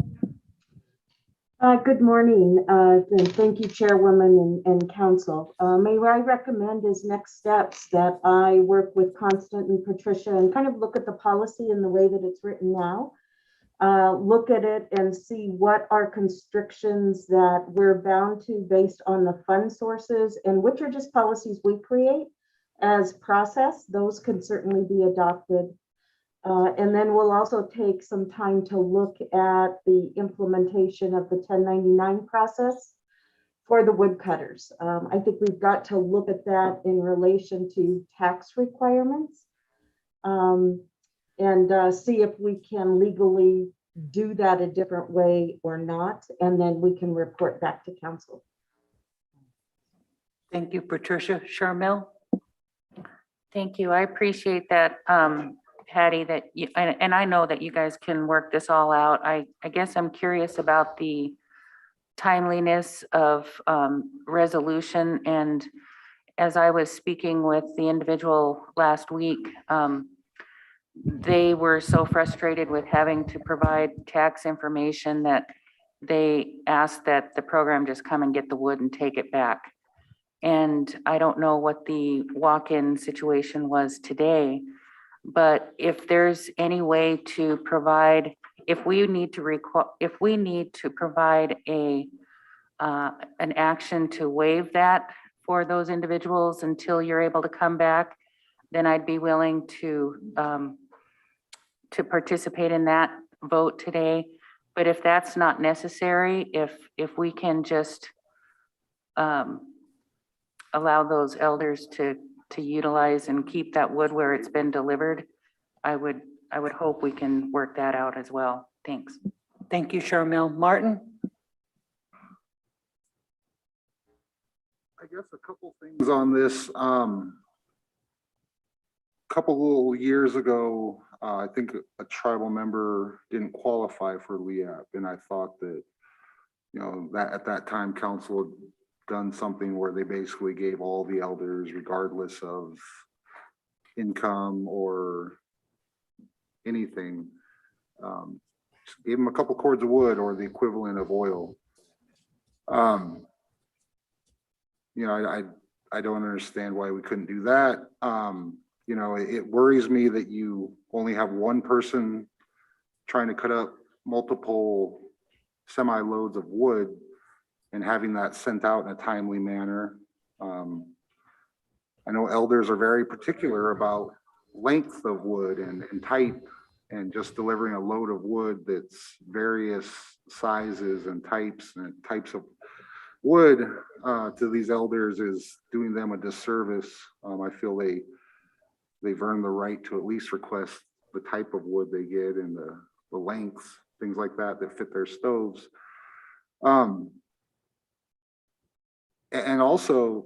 Speaker 18: Good morning, and thank you, Chairwoman and Council. May I recommend as next steps that I work with Constant and Patricia and kind of look at the policy in the way that it's written now. Look at it and see what are constrictions that we're bound to based on the fund sources, and which are just policies we create as process. Those can certainly be adopted. And then we'll also take some time to look at the implementation of the 1099 process for the woodcutters. I think we've got to look at that in relation to tax requirements. And see if we can legally do that a different way or not, and then we can report back to council.
Speaker 2: Thank you, Patricia. Charmel?
Speaker 10: Thank you. I appreciate that, Patty, that you, and I know that you guys can work this all out. I guess I'm curious about the timeliness of resolution. And as I was speaking with the individual last week, they were so frustrated with having to provide tax information that they asked that the program just come and get the wood and take it back. And I don't know what the walk-in situation was today, but if there's any way to provide, if we need to provide an action to waive that for those individuals until you're able to come back, then I'd be willing to participate in that vote today. But if that's not necessary, if we can just allow those elders to utilize and keep that wood where it's been delivered, I would hope we can work that out as well. Thanks.
Speaker 2: Thank you, Charmel. Martin?
Speaker 11: I guess a couple things on this. Couple years ago, I think a tribal member didn't qualify for LEAP, and I thought that, you know, that at that time council had done something where they basically gave all the elders, regardless of income or anything, gave them a couple cords of wood or the equivalent of oil. You know, I don't understand why we couldn't do that. You know, it worries me that you only have one person trying to cut up multiple semi loads of wood and having that sent out in a timely manner. I know elders are very particular about length of wood and type, and just delivering a load of wood that's various sizes and types of wood to these elders is doing them a disservice. I feel they've earned the right to at least request the type of wood they get and the lengths, things like that fit their stoves. And also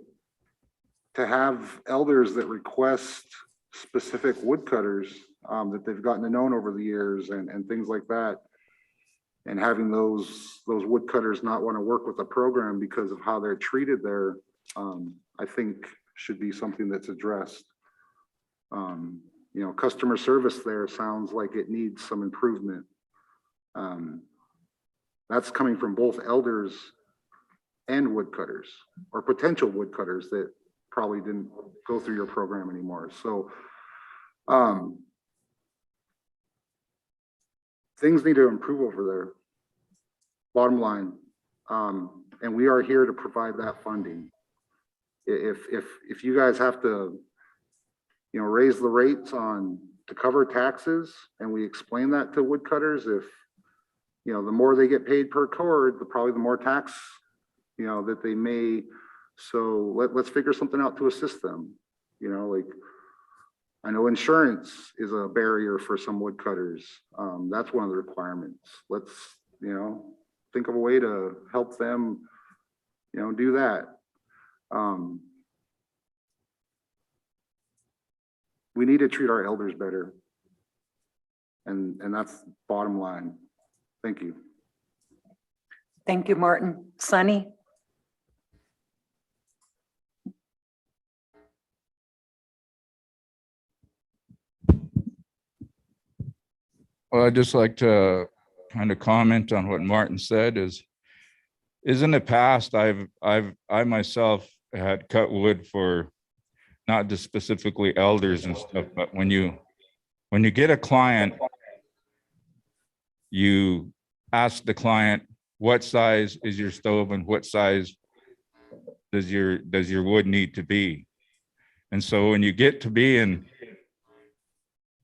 Speaker 11: to have elders that request specific woodcutters that they've gotten to know over the years and things like that, and having those woodcutters not want to work with the program because of how they're treated there, I think should be something that's addressed. You know, customer service there sounds like it needs some improvement. That's coming from both elders and woodcutters, or potential woodcutters that probably didn't go through your program anymore. So things need to improve over there, bottom line. And we are here to provide that funding. If you guys have to, you know, raise the rates to cover taxes, and we explain that to woodcutters, if, you know, the more they get paid per cord, probably the more tax, you know, that they may. So let's figure something out to assist them. You know, like, I know insurance is a barrier for some woodcutters. That's one of the requirements. Let's, you know, think of a way to help them, you know, do that. We need to treat our elders better. And that's bottom line. Thank you.
Speaker 2: Thank you, Martin. Sunny?
Speaker 17: Well, I'd just like to kind of comment on what Martin said is in the past, I myself had cut wood for not just specifically elders and stuff, but when you get a client, you ask the client, what size is your stove and what size does your wood need to be? And so when you get to being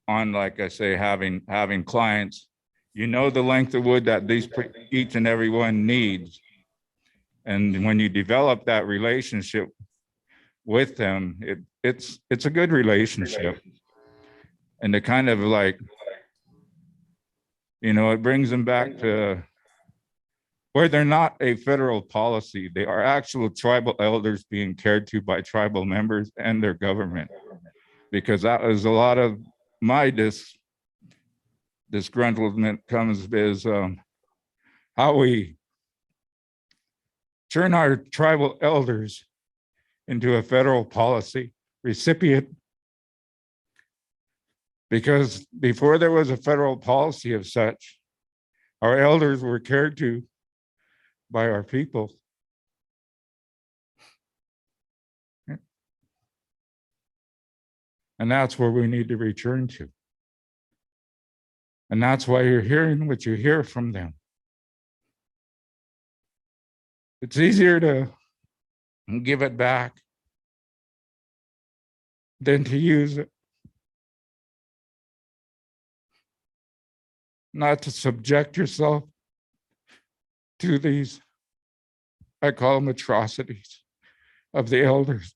Speaker 17: on, like I say, having clients, you know the length of wood that each and every one needs. And when you develop that relationship with them, it's a good relationship. And it kind of like, it brings them back to where they're not a federal policy. They are actual tribal elders being cared to by tribal members and their government. Because that was a lot of my disgruntlement comes is how we turn our tribal elders into a federal policy recipient. Because before there was a federal policy of such, our elders were cared to by our people. And that's where we need to return to. And that's why you're hearing what you hear from them. It's easier to give it back than to use it. Not to subject yourself to these, I call them atrocities of the elders.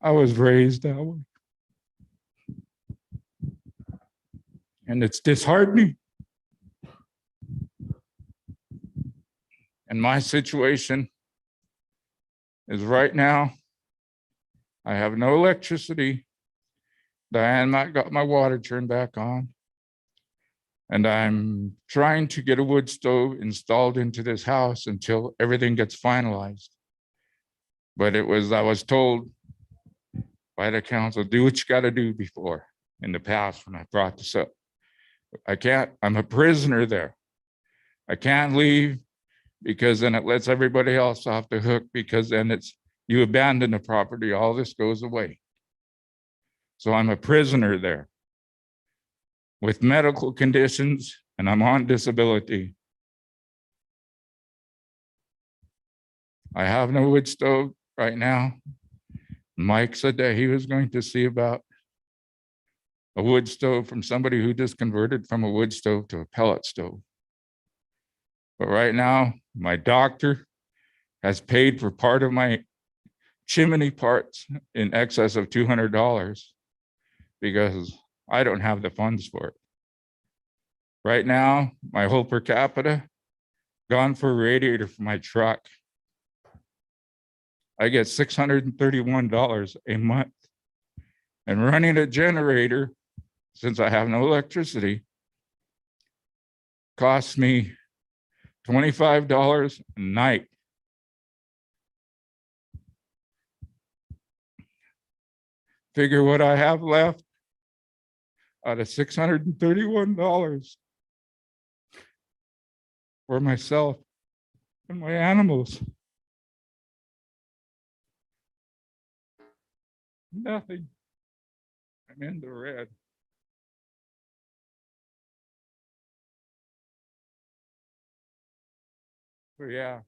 Speaker 17: I was raised that way. And it's disheartening. And my situation is right now, I have no electricity. Diane not got my water turned back on. And I'm trying to get a wood stove installed into this house until everything gets finalized. But I was told by the council, do what you got to do before in the past when I brought this up. I'm a prisoner there. I can't leave because then it lets everybody else off the hook, because then you abandon the property, all this goes away. So I'm a prisoner there with medical conditions, and I'm on disability. I have no wood stove right now. Mike said that he was going to see about a wood stove from somebody who just converted from a wood stove to a pellet stove. But right now, my doctor has paid for part of my chimney parts in excess of $200 because I don't have the funds for it. Right now, my whole per capita gone for a radiator for my truck. I get $631 a month. And running a generator, since I have no electricity, costs me $25 a night. Figure what I have left out of $631 for myself and my animals. Nothing. I'm in the red. So yeah,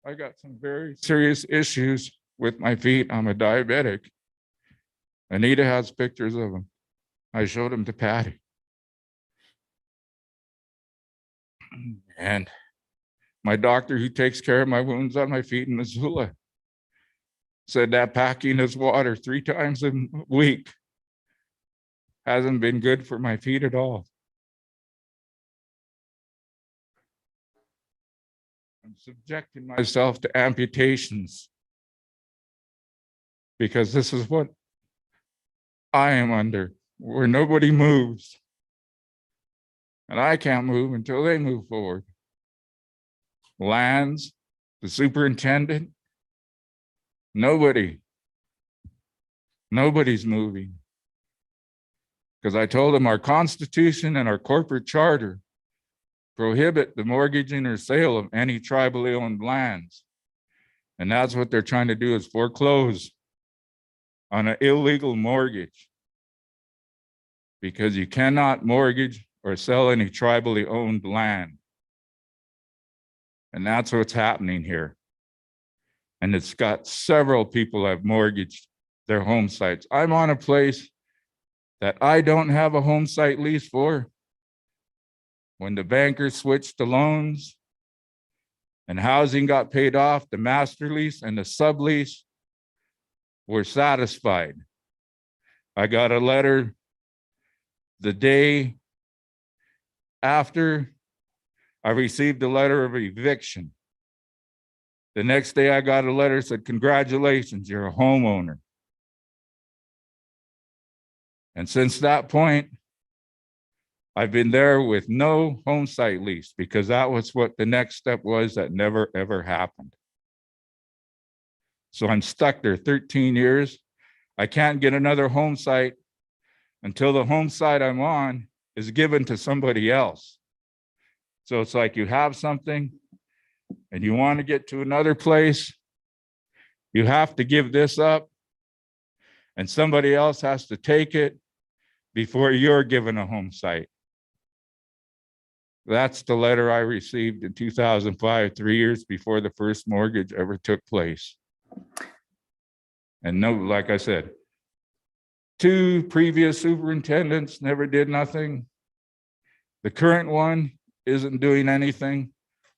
Speaker 17: I got some very serious issues with my feet. I'm a diabetic. Anita has pictures of them. I showed them to Patty. And my doctor who takes care of my wounds on my feet in Missoula said that packing his water 3 times a week hasn't been good for my feet at all. I'm subjecting myself to amputations because this is what I am under, where nobody moves. And I can't move until they move forward. Lands, the superintendent, nobody's moving. Because I told them our Constitution and our corporate charter prohibit the mortgaging or sale of any tribally owned lands. And that's what they're trying to do, is foreclose on an illegal mortgage. Because you cannot mortgage or sell any tribally owned land. And that's what's happening here. And it's got several people have mortgaged their home sites. I'm on a place that I don't have a home site lease for, When the bankers switched to loans and housing got paid off, the master lease and the sublease were satisfied. I got a letter the day after I received a letter of eviction. The next day I got a letter that said, congratulations, you're a homeowner. And since that point, I've been there with no home site lease because that was what the next step was that never, ever happened. So I'm stuck there 13 years. I can't get another home site until the home site I'm on is given to somebody else. So it's like you have something and you want to get to another place, you have to give this up and somebody else has to take it before you're given a home site. That's the letter I received in 2005, 3 years before the first mortgage ever took place. And no, like I said, 2 previous superintendents never did nothing. The current one isn't doing anything,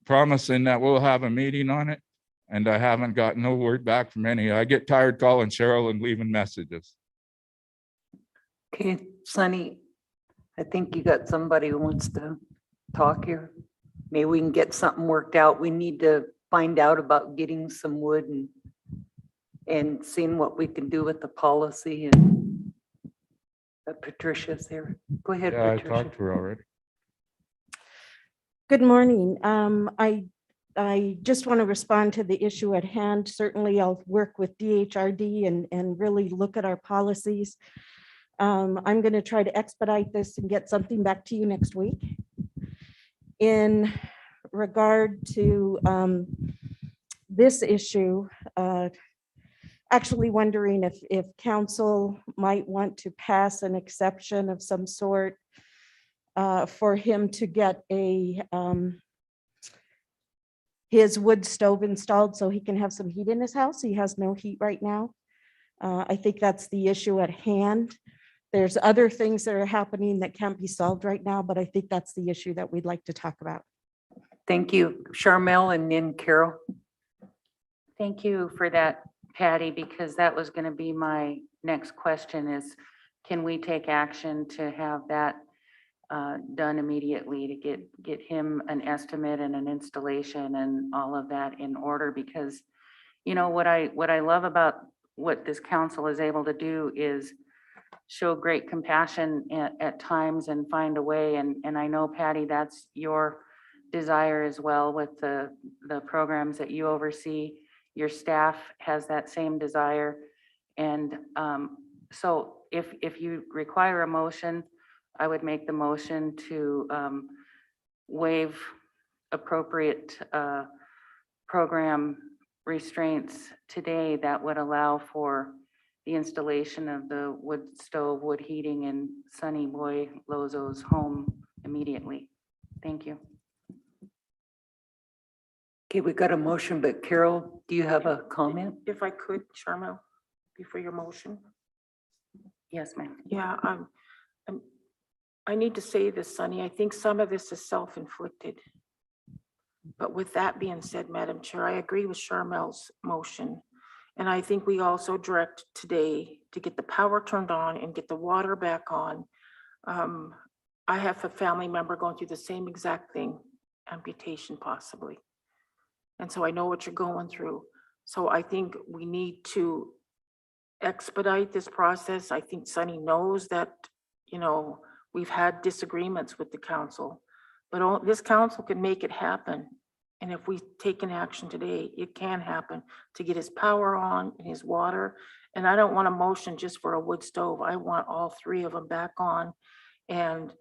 Speaker 17: promising that we'll have a meeting on it. And I haven't got no word back from any. I get tired calling Cheryl and leaving messages.
Speaker 2: Okay, Sunny, I think you got somebody who wants to talk here. Maybe we can get something worked out. We need to find out about getting some wood and seeing what we can do with the policy. And Patricia's here. Go ahead,
Speaker 17: Yeah, I
Speaker 2: Patricia.
Speaker 17: talked to her already.
Speaker 18: Good morning. I just want to respond to the issue at hand. Certainly, I'll work with DHRD and really look at our policies. I'm going to try to expedite this and get something back to you next week. In regard to this issue, actually wondering if council might want to pass an exception of some sort for him to get his wood stove installed so he can have some heat in his house. He has no heat right now. I think that's the issue at hand. There's other things that are happening that can't be solved right now, but I think that's the issue that we'd like to talk about.
Speaker 2: Thank you, Charmel, and then Carol.
Speaker 10: Thank you for that, Patty, because that was going to be my next question is, can we take action to have that done immediately to get him an estimate and an installation and all of that in order? Because, you know, what I love about what this council is able to do is show great compassion at times and find a way. And I know, Patty, that's your desire as well with the programs that you oversee. Your staff has that same desire. And so if you require a motion, I would make the motion to waive appropriate program restraints today that would allow for the installation of the wood stove, wood heating in Sunny Boy Lozo's home immediately. Thank you.
Speaker 2: Okay, we got a motion, but Carol, do you have a comment?
Speaker 3: If I could, Charmel, before your motion.
Speaker 10: Yes, ma'am.
Speaker 3: Yeah, I need to say this, Sunny. I think some of this is self-inflicted. But with that being said, Madam Chair, I agree with Charmel's motion. And I think we also direct today to get the power turned on and get the water back on. I have a family member going through the same exact thing, amputation possibly. And so I know what you're going through. So I think we need to expedite this process. I think Sunny knows that, you know, we've had disagreements with the council, but this council can make it happen. And if we take an action today, it can happen to get his power on and his water. And I don't want a motion just for a wood stove. I want all 3 of them back on and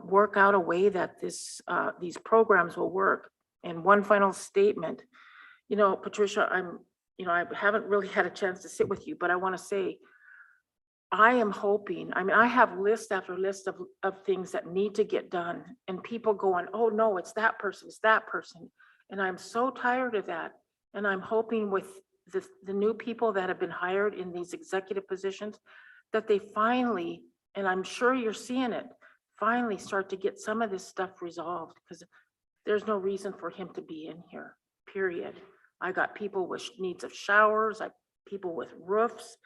Speaker 3: work out a way that these programs will work. And one final statement, you know, Patricia, I haven't really had a chance to sit with you, but I want to say, I am hoping, I mean, I have list after list of things that need to get done and people going, oh no, it's that person, it's that person. And I'm so tired of that. And I'm hoping with the new people that have been hired in these executive positions, that they finally, and I'm sure you're seeing it, finally start to get some of this stuff resolved, because there's no reason for him to be in here, period. I got people with needs of showers, people with roofs.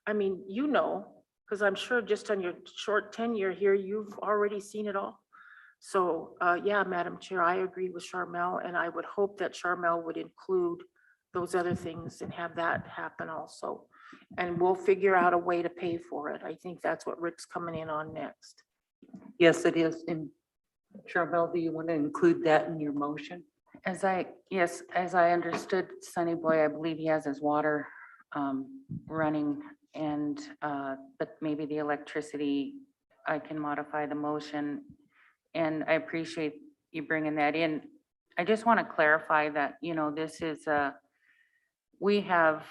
Speaker 3: I mean, you know, because I'm sure just on your short tenure here, you've already seen it all. So, yeah, Madam Chair, I agree with Charmel, and I would hope that Charmel would include those other things and have that happen also. And we'll figure out a way to pay for it. I think that's what Rick's coming in on next.
Speaker 2: Yes, it is. And Charmel, do you want to include that in your motion?
Speaker 10: Yes, as I understood Sunny Boy, I believe he has his water running and, but maybe the electricity, I can modify the motion. And I appreciate you bringing that in. I just want to clarify that, you know, this is we have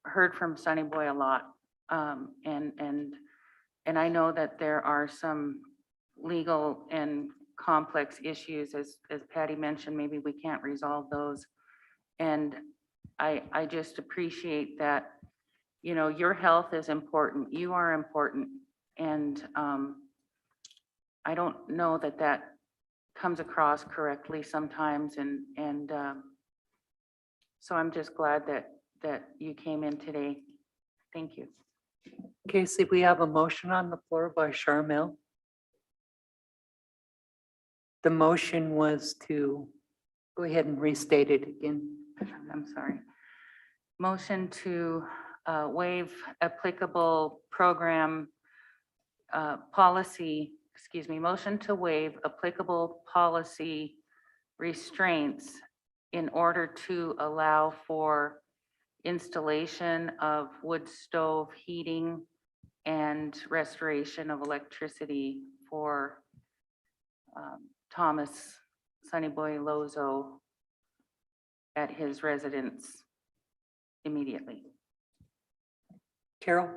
Speaker 10: heard from Sunny Boy a lot. And I know that there are some legal and complex issues, as Patty mentioned, maybe we can't resolve those. And I just appreciate that, you know, your health is important, you are important. And I don't know that that comes across correctly sometimes. And so I'm just glad that you came in today. Thank you.
Speaker 2: Casey, we have a motion on the floor by Charmel. The motion was to, go ahead and restate it again.
Speaker 10: I'm sorry. Motion to waive applicable program policy, motion to waive applicable policy restraints in order to allow for installation of wood stove heating and restoration of electricity for Thomas Sunny Boy Lozo at his residence immediately.
Speaker 2: Carol?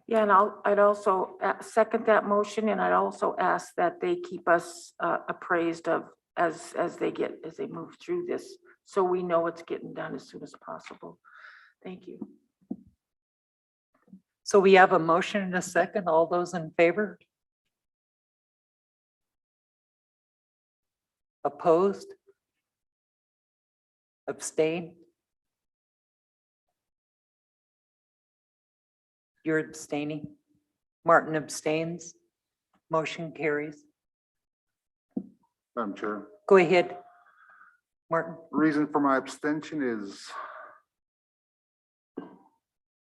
Speaker 3: Yeah, and I'd also second that motion, and I'd also ask that they keep us appraised of as they move through this, so we know it's getting done as soon as possible. Thank you.
Speaker 2: So we have a motion and a second. All those in favor? Opposed? Abstain? You're abstaining. Martin abstains. Motion carries.
Speaker 11: Madam Chair,
Speaker 2: Go ahead, Martin.
Speaker 11: reason for my abstention is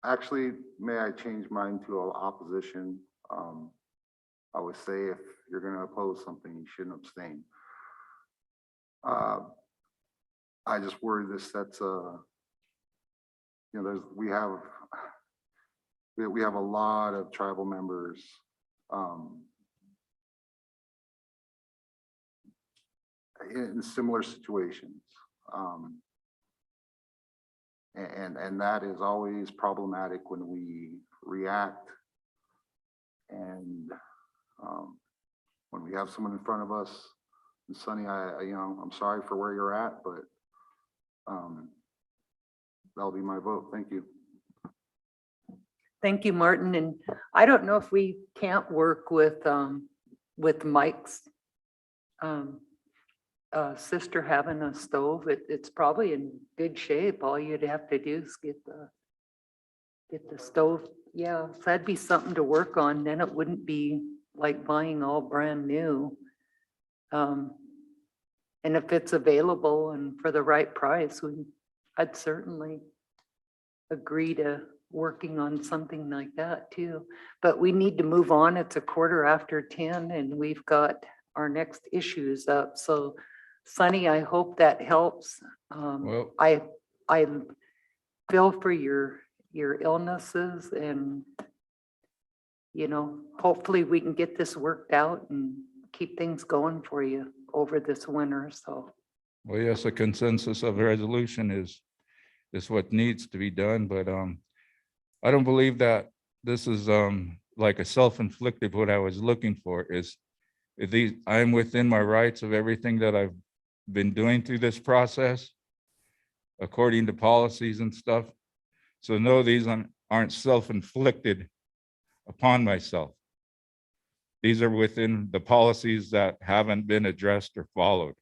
Speaker 11: actually, may I change mine to opposition? I would say if you're going to oppose something, you shouldn't abstain. I just worry this sets you know, we have a lot of tribal members in similar situations. And that is always problematic when we react. And when we have someone in front of us, and Sonny, you know, I'm sorry for where you're at, but that'll be my vote. Thank you.
Speaker 2: Thank you, Martin. And I don't know if we can't work with Mike's sister having a stove. It's probably in good shape. All you'd have to do is get the stove. Yeah, so that'd be something to work on. Then it wouldn't be like buying all brand new. And if it's available and for the right price, I'd certainly agree to working on something like that too. But we need to move on. It's 10:15 and we've got our next issues up. So Sunny, I hope that helps.
Speaker 17: Well,
Speaker 2: I feel for your illnesses, and you know, hopefully we can get this worked out and keep things going for you over this winter. So
Speaker 17: well, yes, a consensus of resolution is what needs to be done, but I don't believe that this is like a self-inflicted. What I was looking for is I'm within my rights of everything that I've been doing through this process, according to policies and stuff. So no, these aren't self-inflicted upon myself. These are within the policies that haven't been addressed or followed.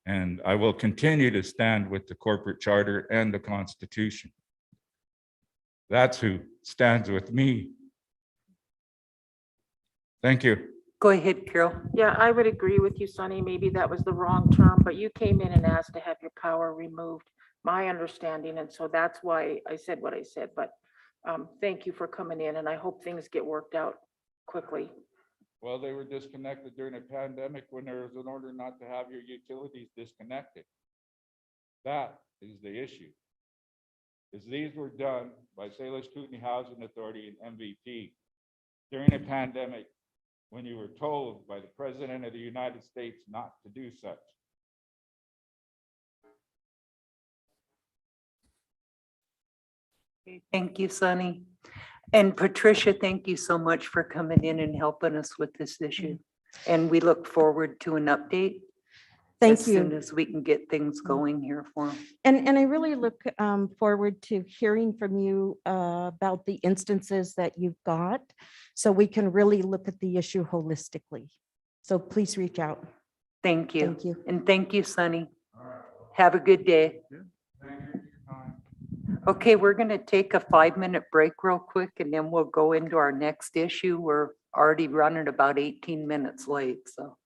Speaker 17: And I will continue to stand with the corporate charter and the Constitution. That's who stands with me. Thank you.
Speaker 2: Go ahead, Carol.
Speaker 3: Yeah, I would agree with you, Sonny. Maybe that was the wrong term, but you came in and asked to have your power removed, my understanding, and so that's why I said what I said, but thank you for coming in, and I hope things get worked out quickly.
Speaker 17: Well, they were disconnected during a pandemic when there was an order not to have your utilities disconnected. That is the issue. Is these were done by Salish Kootenai Housing Authority and MVP during a pandemic when you were told by the President of the United States not to do such.
Speaker 2: Thank you, Sonny. And Patricia, thank you so much for coming in and helping us with this issue. And we look forward to an update.
Speaker 18: Thank
Speaker 2: as
Speaker 18: you.
Speaker 2: soon as we can get things going here for them.
Speaker 18: And I really look forward to hearing from you about the instances that you've got, so we can really look at the issue holistically. So please reach out.
Speaker 2: Thank you.
Speaker 18: Thank you.
Speaker 2: And thank you, Sonny. Have a good day. Okay, we're going to take a 5-minute break real quick, and then we'll go into our next issue. We're already running about 18 minutes late, so.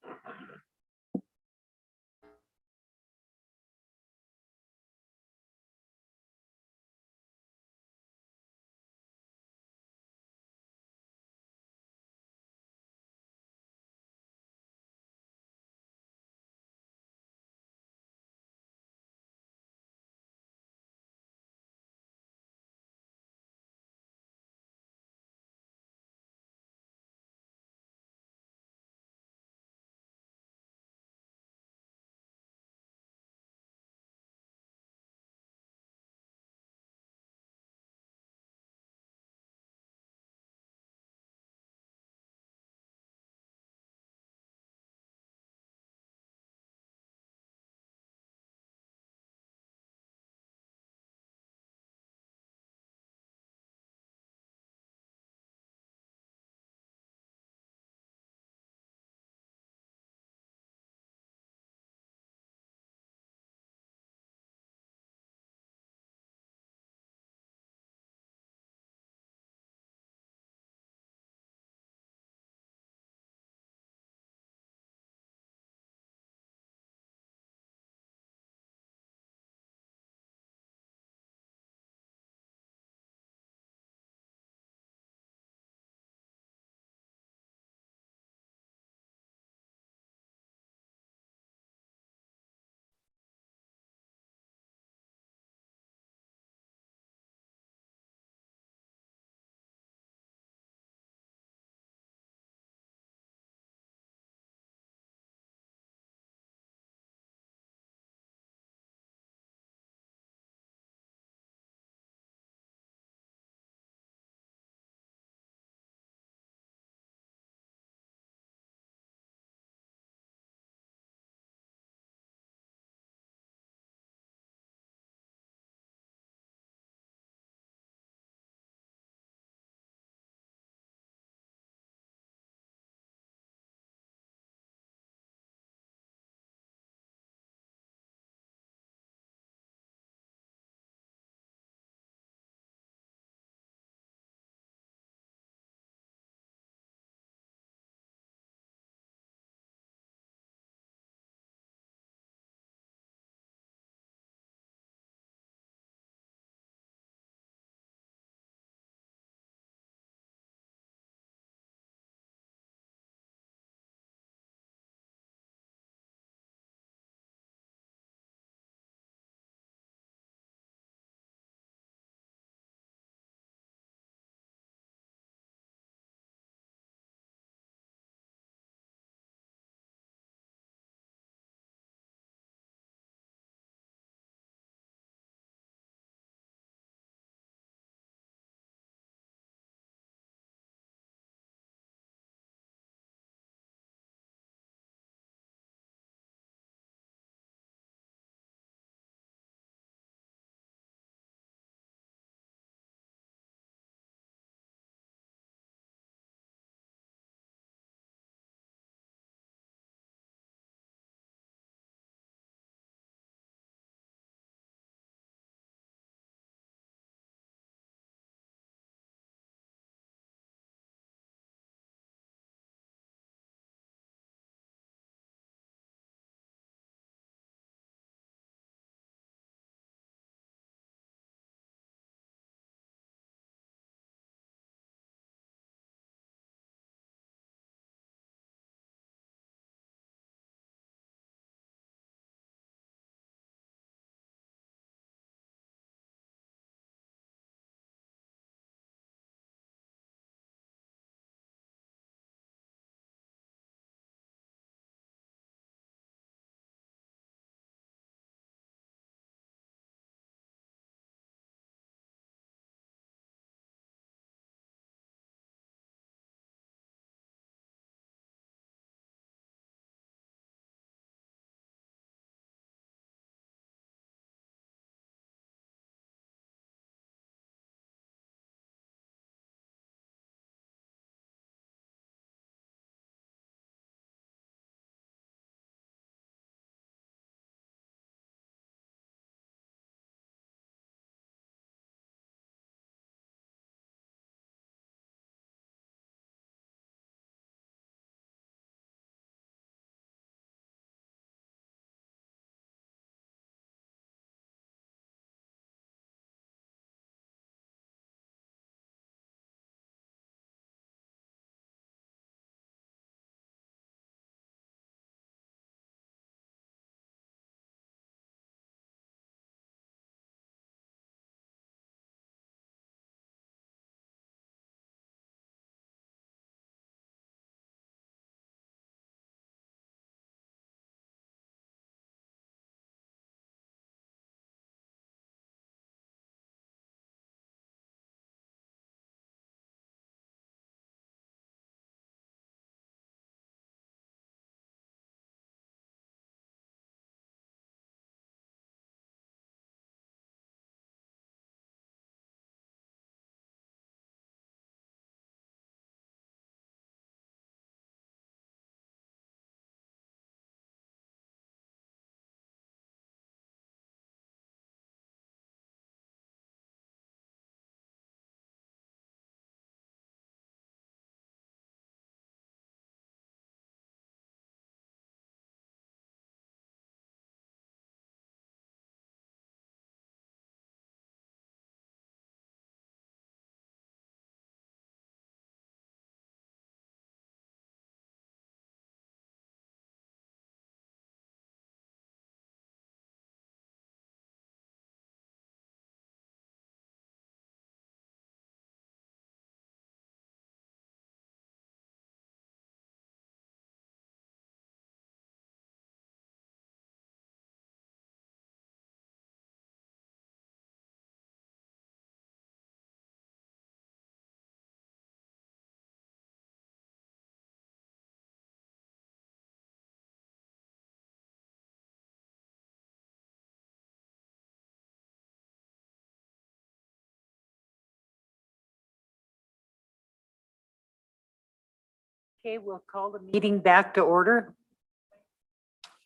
Speaker 2: Okay, we'll call the meeting back to order.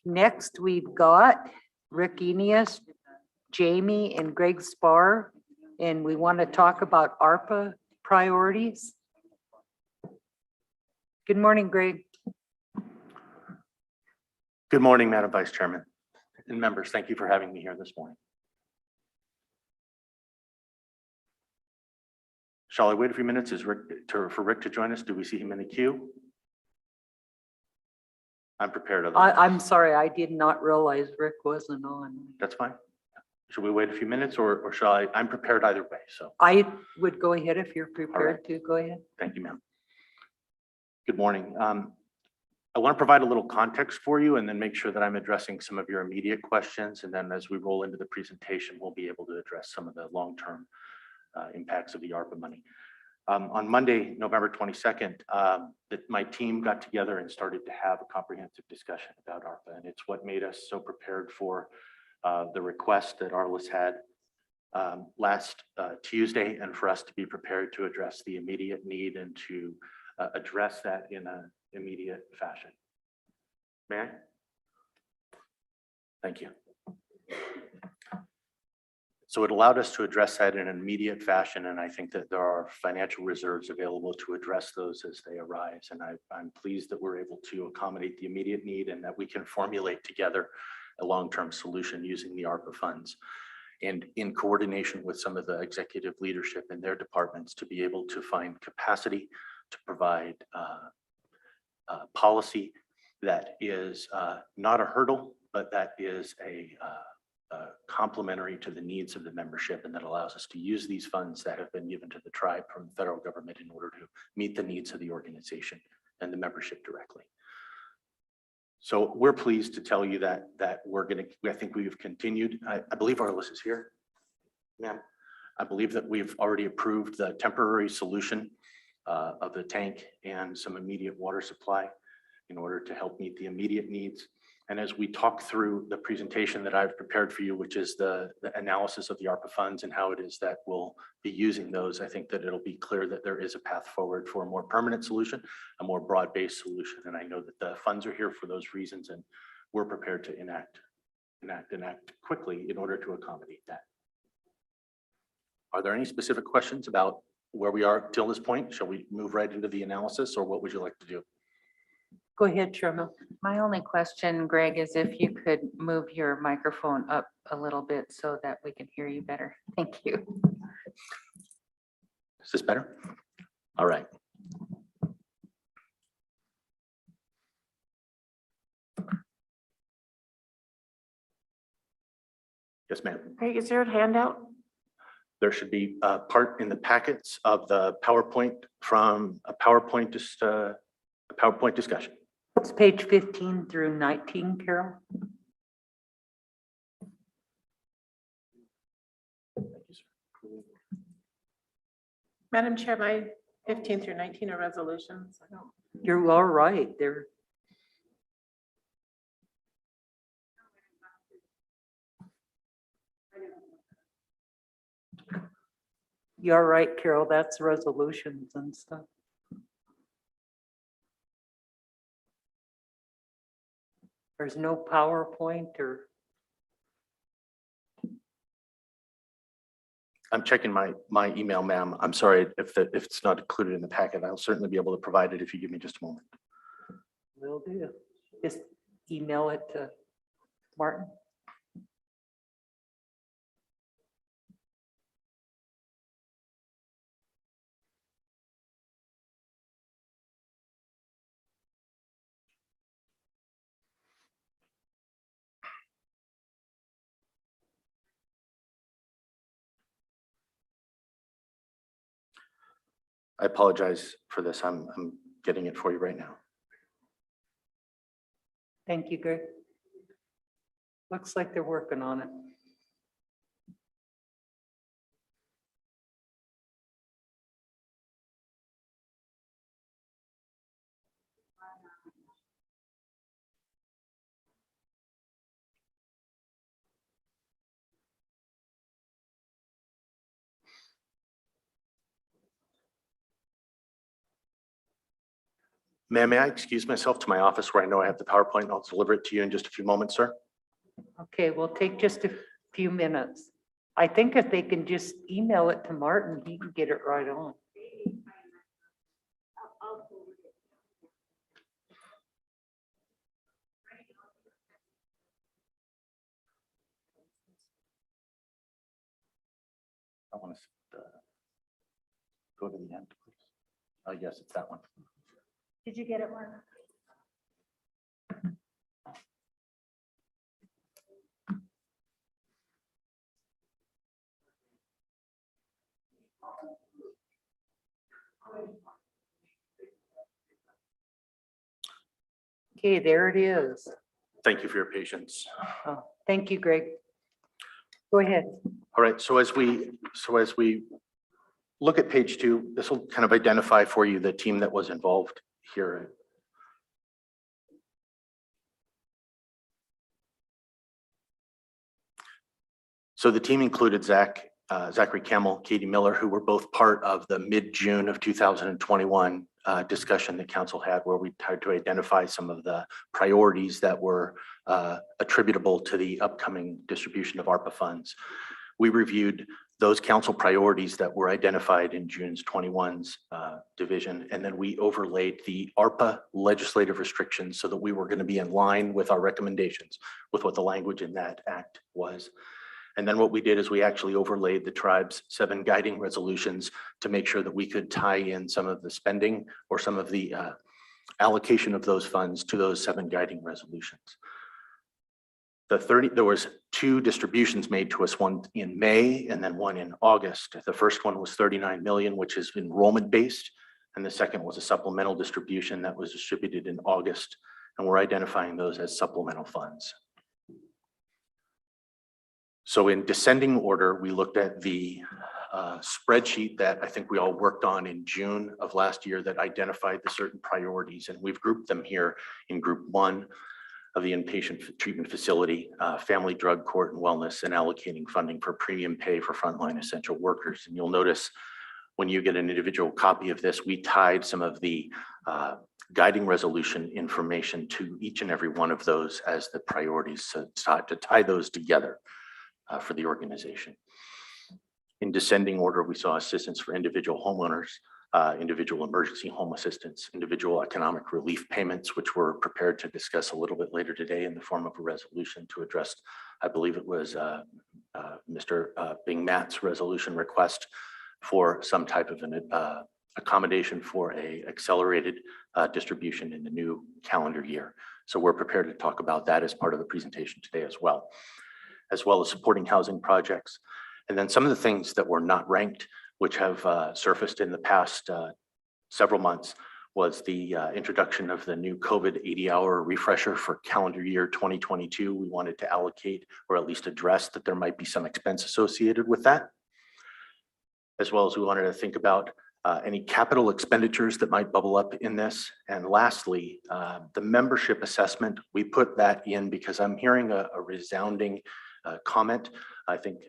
Speaker 2: Next, we've got Rick Enius, Jamie and Greg Spar, and we want to talk about ARPA priorities. Good morning, Greg.
Speaker 19: Good morning, Madam Vice Chairman and members. Thank you for having me here this morning. Shall I wait a few minutes for Rick to join us? Do we see him in the queue? I'm prepared.
Speaker 2: I'm sorry, I did not realize Rick wasn't on.
Speaker 19: That's fine. Should we wait a few minutes or shall I? I'm prepared either way. So
Speaker 2: I would go ahead if you're prepared to. Go ahead.
Speaker 19: thank you, ma'am. Good morning. I want to provide a little context for you and then make sure that I'm addressing some of your immediate questions. And then as we roll into the presentation, we'll be able to address some of the long-term impacts of the ARPA money. On Monday, November 22nd, my team got together and started to have a comprehensive discussion about ARPA. And it's what made us so prepared for the request that Arliss had last Tuesday, and for us to be prepared to address the immediate need and to address that in an immediate fashion. May I? Thank you. So it allowed us to address that in an immediate fashion, and I think that there are financial reserves available to address those as they arise. And I'm pleased that we're able to accommodate the immediate need and that we can formulate together a long-term solution using the ARPA funds and in coordination with some of the executive leadership in their departments to be able to find capacity to provide policy that is not a hurdle, but that is a complementary to the needs of the membership, and that allows us to use these funds that have been given to the tribe from the federal government in order to meet the needs of the organization and the membership directly. So we're pleased to tell you that I think we've continued. I believe Arliss is here. Ma'am, I believe that we've already approved the temporary solution of the tank and some immediate water supply in order to help meet the immediate needs. And as we talk through the presentation that I've prepared for you, which is the analysis of the ARPA funds and how it is that we'll be using those, I think that it'll be clear that there is a path forward for a more permanent solution, a more broad-based solution. And I know that the funds are here for those reasons, and we're prepared to enact quickly in order to accommodate that. Are there any specific questions about where we are till this point? Shall we move right into the analysis, or what would you like to do?
Speaker 2: Go ahead, Sherman.
Speaker 10: My only question, Greg, is if you could move your microphone up a little bit so that we can hear you better. Thank you.
Speaker 19: Is this better? All right. Yes, ma'am.
Speaker 3: Greg, is there a handout?
Speaker 19: There should be a part in the packets of the PowerPoint from a PowerPoint discussion.
Speaker 2: It's page 15 through 19, Carol.
Speaker 9: Madam Chair, my 15 through 19 are resolutions. I don't.
Speaker 2: You're all right there. You're right, Carol. That's resolutions and stuff. There's no PowerPoint or.
Speaker 19: I'm checking my email, ma'am. I'm sorry if it's not included in the packet. I'll certainly be able to provide it if you give me just a moment.
Speaker 2: Will do. Just email it to Martin.
Speaker 19: I apologize for this. I'm getting it for you right now.
Speaker 2: Thank you, Greg. Looks like they're working on it.
Speaker 19: Ma'am, may I excuse myself to my office where I know I have the PowerPoint and I'll deliver it to you in just a few moments, sir?
Speaker 2: Okay, we'll take just a few minutes. I think if they can just email it to Martin, he can get it right on.
Speaker 19: I want to go to the end, please. Yes, it's that one.
Speaker 10: Did you get it, Mark?
Speaker 2: Okay, there it is.
Speaker 19: Thank you for your patience.
Speaker 2: Oh, thank you, Greg. Go ahead.
Speaker 19: All right, so as we look at page 2, this will kind of identify for you the team that was involved here. So the team included Zachary Campbell, Katie Miller, who were both part of the mid-June of 2021 discussion that council had, where we tried to identify some of the priorities that were attributable to the upcoming distribution of ARPA funds. We reviewed those council priorities that were identified in June's 21's division, and then we overlaid the ARPA legislative restrictions so that we were going to be in line with our recommendations with what the language in that act was. And then what we did is we actually overlaid the tribe's 7 guiding resolutions to make sure that we could tie in some of the spending or some of the allocation of those funds to those 7 guiding resolutions. There was 2 distributions made to us, one in May and then one in August. The first one was 39 million, which is enrollment based. And the second was a supplemental distribution that was distributed in August. And we're identifying those as supplemental funds. So in descending order, we looked at the spreadsheet that I think we all worked on in June of last year that identified the certain priorities, and we've grouped them here in group 1 of the inpatient treatment facility, family drug court and wellness, and allocating funding for premium pay for frontline essential workers. And you'll notice when you get an individual copy of this, we tied some of the guiding resolution information to each and every one of those as the priorities, so to tie those together for the organization. In descending order, we saw assistance for individual homeowners, individual emergency home assistance, individual economic relief payments, which we're prepared to discuss a little bit later today in the form of a resolution to address, I believe it was Mr. Bing Matt's resolution request for some type of an accommodation for a accelerated distribution in the new calendar year. So we're prepared to talk about that as part of the presentation today as well as supporting housing projects. And then some of the things that were not ranked, which have surfaced in the past several months, was the introduction of the new COVID 80-hour refresher for calendar year 2022. We wanted to allocate or at least address that there might be some expense associated with that, as well as we wanted to think about any capital expenditures that might bubble up in this. And lastly, the membership assessment, we put that in because I'm hearing a resounding comment. I think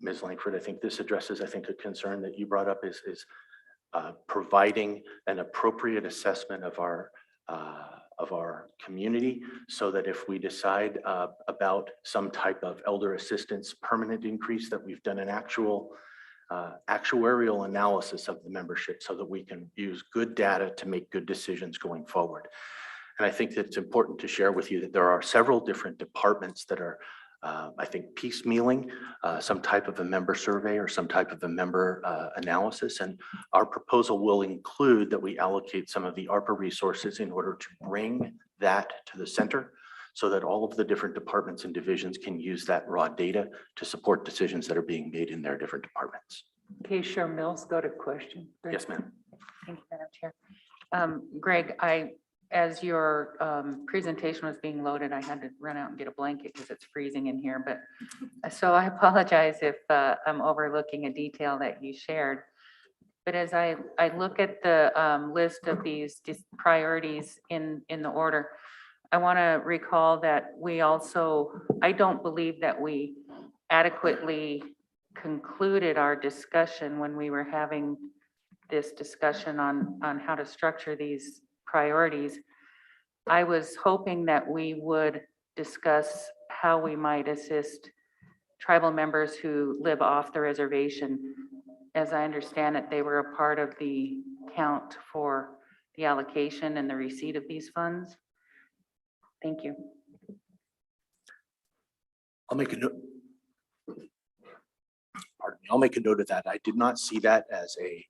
Speaker 19: Ms. Langford, I think this addresses, I think, a concern that you brought up is providing an appropriate assessment of our community, so that if we decide about some type of elder assistance permanent increase, that we've done an actual actuarial analysis of the membership so that we can use good data to make good decisions going forward. And I think that it's important to share with you that there are several different departments that are I think piecemealing some type of a member survey or some type of a member analysis. And our proposal will include that we allocate some of the ARPA resources in order to bring that to the center, so that all of the different departments and divisions can use that raw data to support decisions that are being made in their different departments.
Speaker 2: Okay, Cheryl Mills, got a question.
Speaker 19: Yes, ma'am.
Speaker 10: Thank you, Madam Chair. Greg, as your presentation was being loaded, I had to run out and get a blanket because it's freezing in here. But so I apologize if I'm overlooking a detail that you shared. But as I look at the list of these priorities in the order, I want to recall that we also, I don't believe that we adequately concluded our discussion when we were having this discussion on how to structure these priorities. I was hoping that we would discuss how we might assist tribal members who live off the reservation. As I understand it, they were a part of the count for the allocation and the receipt of these funds. Thank you.
Speaker 19: I'll make a note. Pardon me, I'll make a note of that. I did not see that as a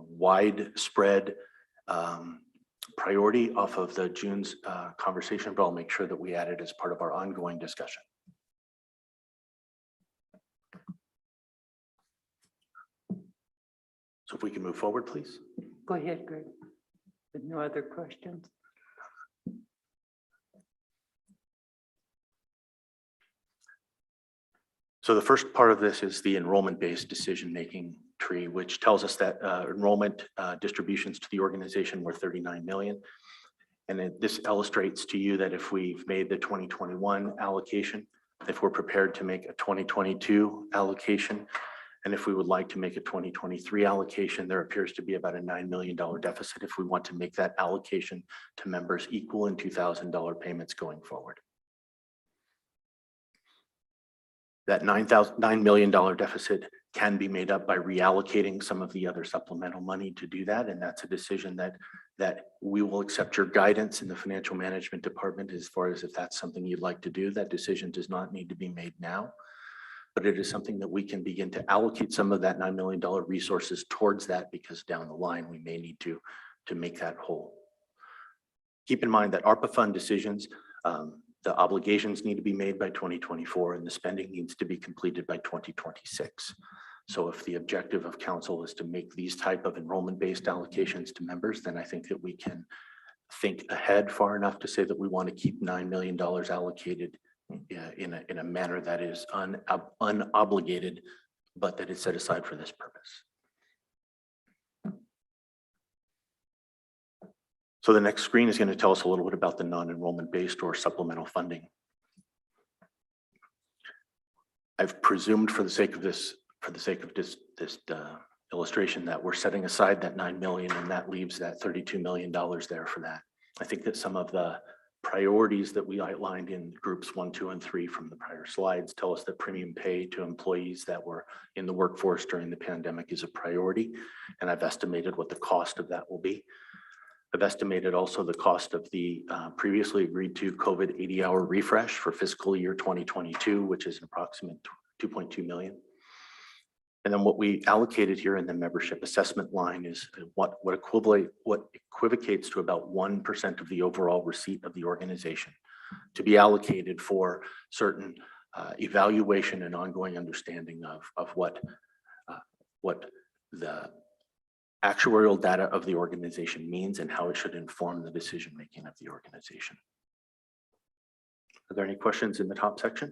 Speaker 19: widespread priority off of the June's conversation, but I'll make sure that we add it as part of our ongoing discussion. So if we can move forward, please.
Speaker 2: Go ahead, Greg. With no other questions.
Speaker 19: So the first part of this is the enrollment-based decision-making tree, which tells us that enrollment distributions to the organization were 39 million. And this illustrates to you that if we've made the 2021 allocation, if we're prepared to make a 2022 allocation, and if we would like to make a 2023 allocation, there appears to be about a $9 million deficit if we want to make that allocation to members equal in $2,000 payments going forward. That $9 million deficit can be made up by reallocating some of the other supplemental money to do that. And that's a decision that we will accept your guidance in the financial management department as far as if that's something you'd like to do. That decision does not need to be made now, but it is something that we can begin to allocate some of that $9 million resources towards that, because down the line, we may need to make that whole. Keep in mind that ARPA fund decisions, the obligations need to be made by 2024 and the spending needs to be completed by 2026. So if the objective of council is to make these type of enrollment-based allocations to members, then I think that we can think ahead far enough to say that we want to keep $9 million allocated in a manner that is unobligated, but that is set aside for this purpose. So the next screen is going to tell us a little bit about the non-enrollment based or supplemental funding. I've presumed for the sake of this illustration that we're setting aside that 9 million, and that leaves that $32 million there for that. I think that some of the priorities that we outlined in groups 1, 2, and 3 from the prior slides tell us that premium pay to employees that were in the workforce during the pandemic is a priority. And I've estimated what the cost of that will be. I've estimated also the cost of the previously agreed to COVID 80-hour refresh for fiscal year 2022, which is an approximate 2.2 million. And then what we allocated here in the membership assessment line is what equivocates to about 1% of the overall receipt of the organization to be allocated for certain evaluation and ongoing understanding of what the actuarial data of the organization means and how it should inform the decision-making of the organization. Are there any questions in the top section?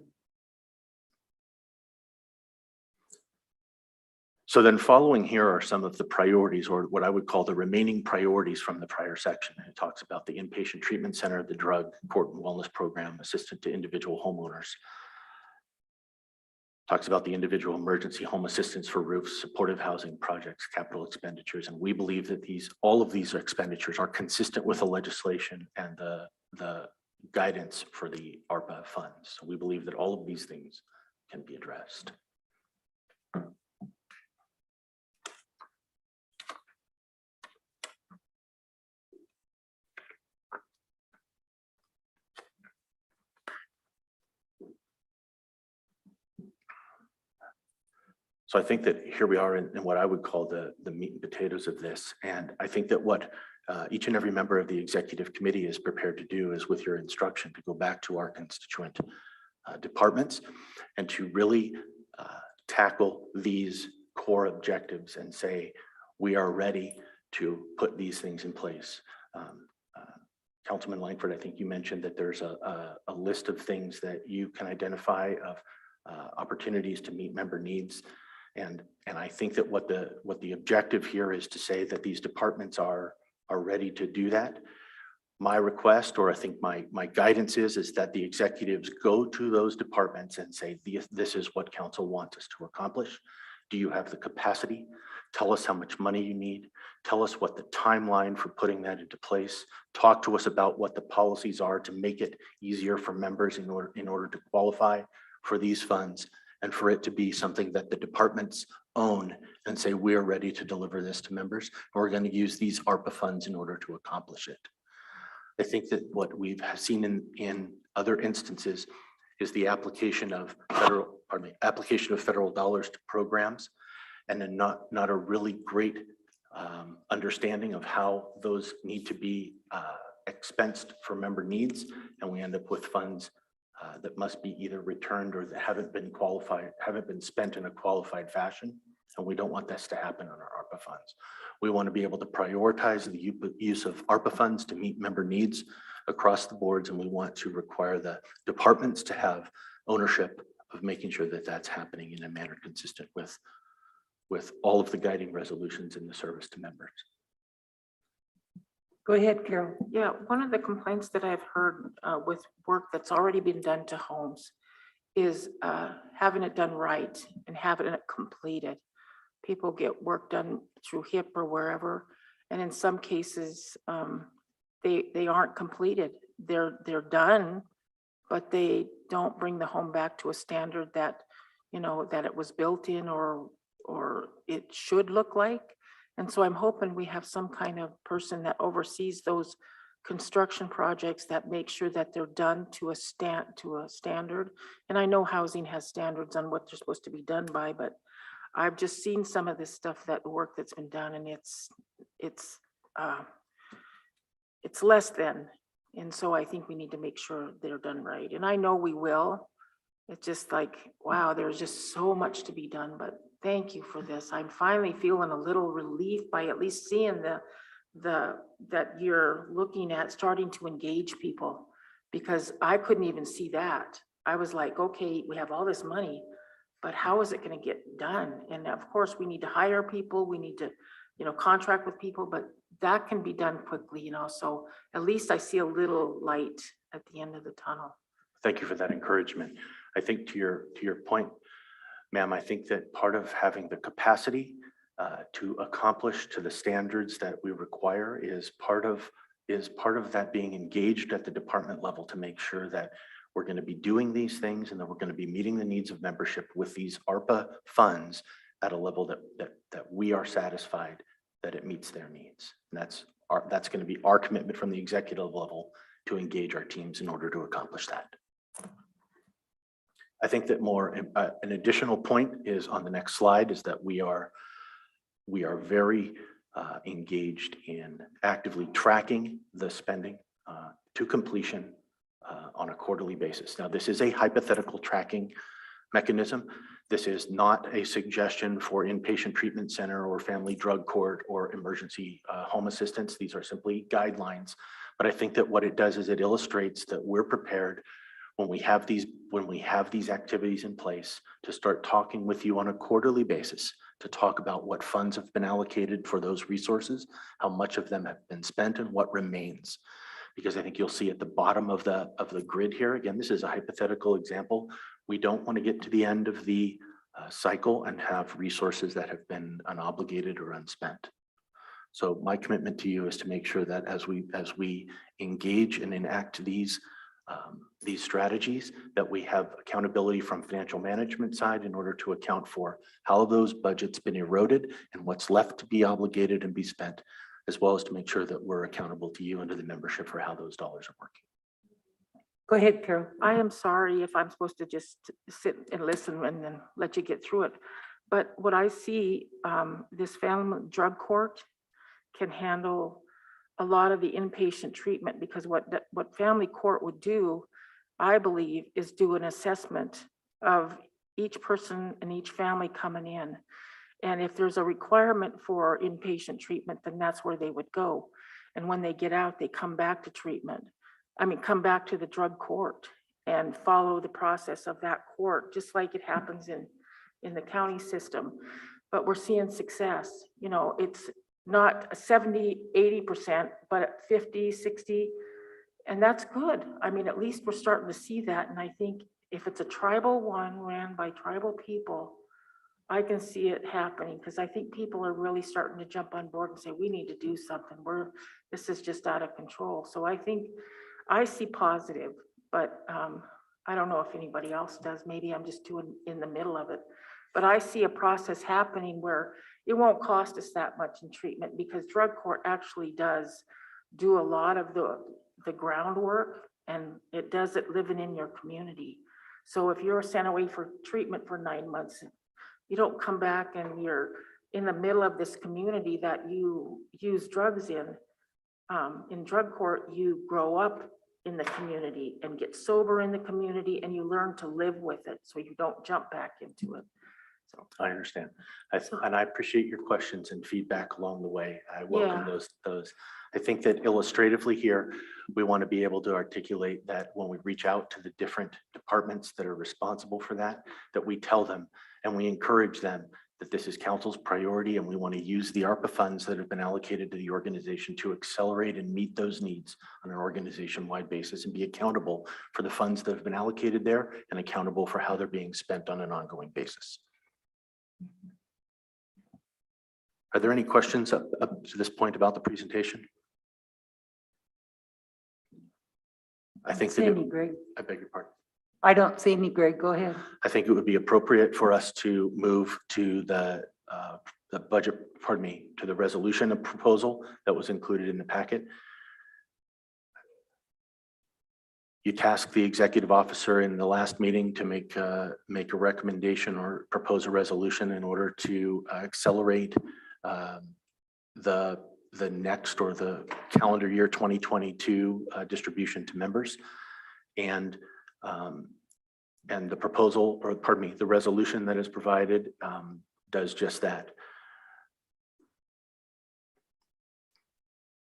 Speaker 19: So then following here are some of the priorities, or what I would call the remaining priorities from the prior section. It talks about the inpatient treatment center, the drug court and wellness program, assistance to individual homeowners. Talks about the individual emergency home assistance for roofs, supportive housing projects, capital expenditures. And we believe that all of these expenditures are consistent with the legislation and the guidance for the ARPA funds. So we believe that all of these things can be addressed. So I think that here we are in what I would call the meat and potatoes of this. And I think that what each and every member of the executive committee is prepared to do is, with your instruction, to go back to our constituent departments and to really tackle these core objectives and say, we are ready to put these things in place. Councilman Langford, I think you mentioned that there's a list of things that you can identify of opportunities to meet member needs. And I think that what the objective here is to say that these departments are ready to do that. My request, or I think my guidance is that the executives go to those departments and say, this is what council wants us to accomplish. Do you have the capacity Tell us how much money you need. Tell us what the timeline for putting that into place. Talk to us about what the policies are to make it easier for members in order to qualify for these funds, and for it to be something that the departments own and say, we are ready to deliver this to members. And we're going to use these ARPA funds in order to accomplish it. I think that what we've seen in other instances is the application of federal dollars to programs, and then not a really great understanding of how those need to be expensed for member needs. And we end up with funds that must be either returned or that haven't been spent in a qualified fashion. And we don't want this to happen on our ARPA funds. We want to be able to prioritize the use of ARPA funds to meet member needs across the boards. And we want to require the departments to have ownership of making sure that that's happening in a manner consistent with all of the guiding resolutions in the service to members.
Speaker 2: Go ahead, Carol.
Speaker 3: Yeah, one of the complaints that I've heard with work that's already been done to homes is having it done right and having it completed. People get work done through HIP or wherever, and in some cases, they aren't completed. They're done, but they don't bring the home back to a standard that, you know, that it was built in or it should look like. And so I'm hoping we have some kind of person that oversees those construction projects that make sure that they're done to a standard. And I know housing has standards on what they're supposed to be done by, but I've just seen some of this stuff, that work that's been done, and it's less than. And so I think we need to make sure they're done right. And I know we will. It's just like, wow, there's just so much to be done, but thank you for this. I'm finally feeling a little relief by at least seeing that you're looking at starting to engage people, because I couldn't even see that. I was like, okay, we have all this money, but how is it going to get done? And of course we need to hire people. We need to, you know, contract with people, but that can be done quickly, you know, so at least I see a little light at the end of the tunnel.
Speaker 19: Thank you for that encouragement. I think to your point, ma'am, I think that part of having the capacity to accomplish to the standards that we require is part of that being engaged at the department level to make sure that we're going to be doing these things and that we're going to be meeting the needs of membership with these ARPA funds at a level that we are satisfied that it meets their needs. And that's going to be our commitment from the executive level to engage our teams in order to accomplish that. I think that an additional point is on the next slide is that we are very engaged in actively tracking the spending to completion on a quarterly basis. Now, this is a hypothetical tracking mechanism. This is not a suggestion for inpatient treatment center or family drug court or emergency home assistance. These are simply guidelines. But I think that what it does is it illustrates that we're prepared when we have these activities in place to start talking with you on a quarterly basis to talk about what funds have been allocated for those resources, how much of them have been spent, and what remains. Because I think you'll see at the bottom of the grid here, again, this is a hypothetical example. We don't want to get to the end of the cycle and have resources that have been unobligated or unspent. So my commitment to you is to make sure that as we engage and enact these strategies, that we have accountability from financial management side in order to account for how those budgets been eroded and what's left to be obligated and be spent, as well as to make sure that we're accountable to you and to the membership for how those dollars are working.
Speaker 2: Go ahead, Carol.
Speaker 3: I am sorry if I'm supposed to just sit and listen and then let you get through it. But what I see, this family drug court can handle a lot of the inpatient treatment, because what family court would do, I believe, is do an assessment of each person and each family coming in. And if there's a requirement for inpatient treatment, then that's where they would go. And when they get out, they come back to treatment. Come back to the drug court and follow the process of that court, just like it happens in the county system. But we're seeing success. You know, it's not 70, 80%, but at 50, 60, and that's good. I mean, at least we're starting to see that. And I think if it's a tribal one ran by tribal people, I can see it happening because I think people are really starting to jump on board and say, we need to do something. This is just out of control. So I think I see positive, but I don't know if anybody else does. Maybe I'm just too in the middle of it. But I see a process happening where it won't cost us that much in treatment because drug court actually does do a lot of the groundwork, and it does it living in your community. So if you're sent away for treatment for 9 months, you don't come back and you're in the middle of this community that you use drugs in. In drug court, you grow up in the community and get sober in the community, and you learn to live with it so you don't jump back into it. So
Speaker 19: I understand. And I appreciate your questions and feedback along the way. I welcome
Speaker 3: Yeah.
Speaker 19: those. I think that illustratively here, we want to be able to articulate that when we reach out to the different departments that are responsible for that we tell them and we encourage them that this is council's priority, and we want to use the ARPA funds that have been allocated to the organization to accelerate and meet those needs on an organization-wide basis and be accountable for the funds that have been allocated there and accountable for how they're being spent on an ongoing basis. Are there any questions up to this point about the presentation? I think that
Speaker 2: Sandy, Greg.
Speaker 19: I beg your pardon.
Speaker 2: I don't see any, Greg. Go ahead.
Speaker 19: I think it would be appropriate for us to move to the budget, pardon me, to the resolution of proposal that was included in the packet. You tasked the executive officer in the last meeting to make a recommendation or propose a resolution in order to accelerate the next or the calendar year 2022 distribution to members. And the proposal, or pardon me, the resolution that is provided does just that.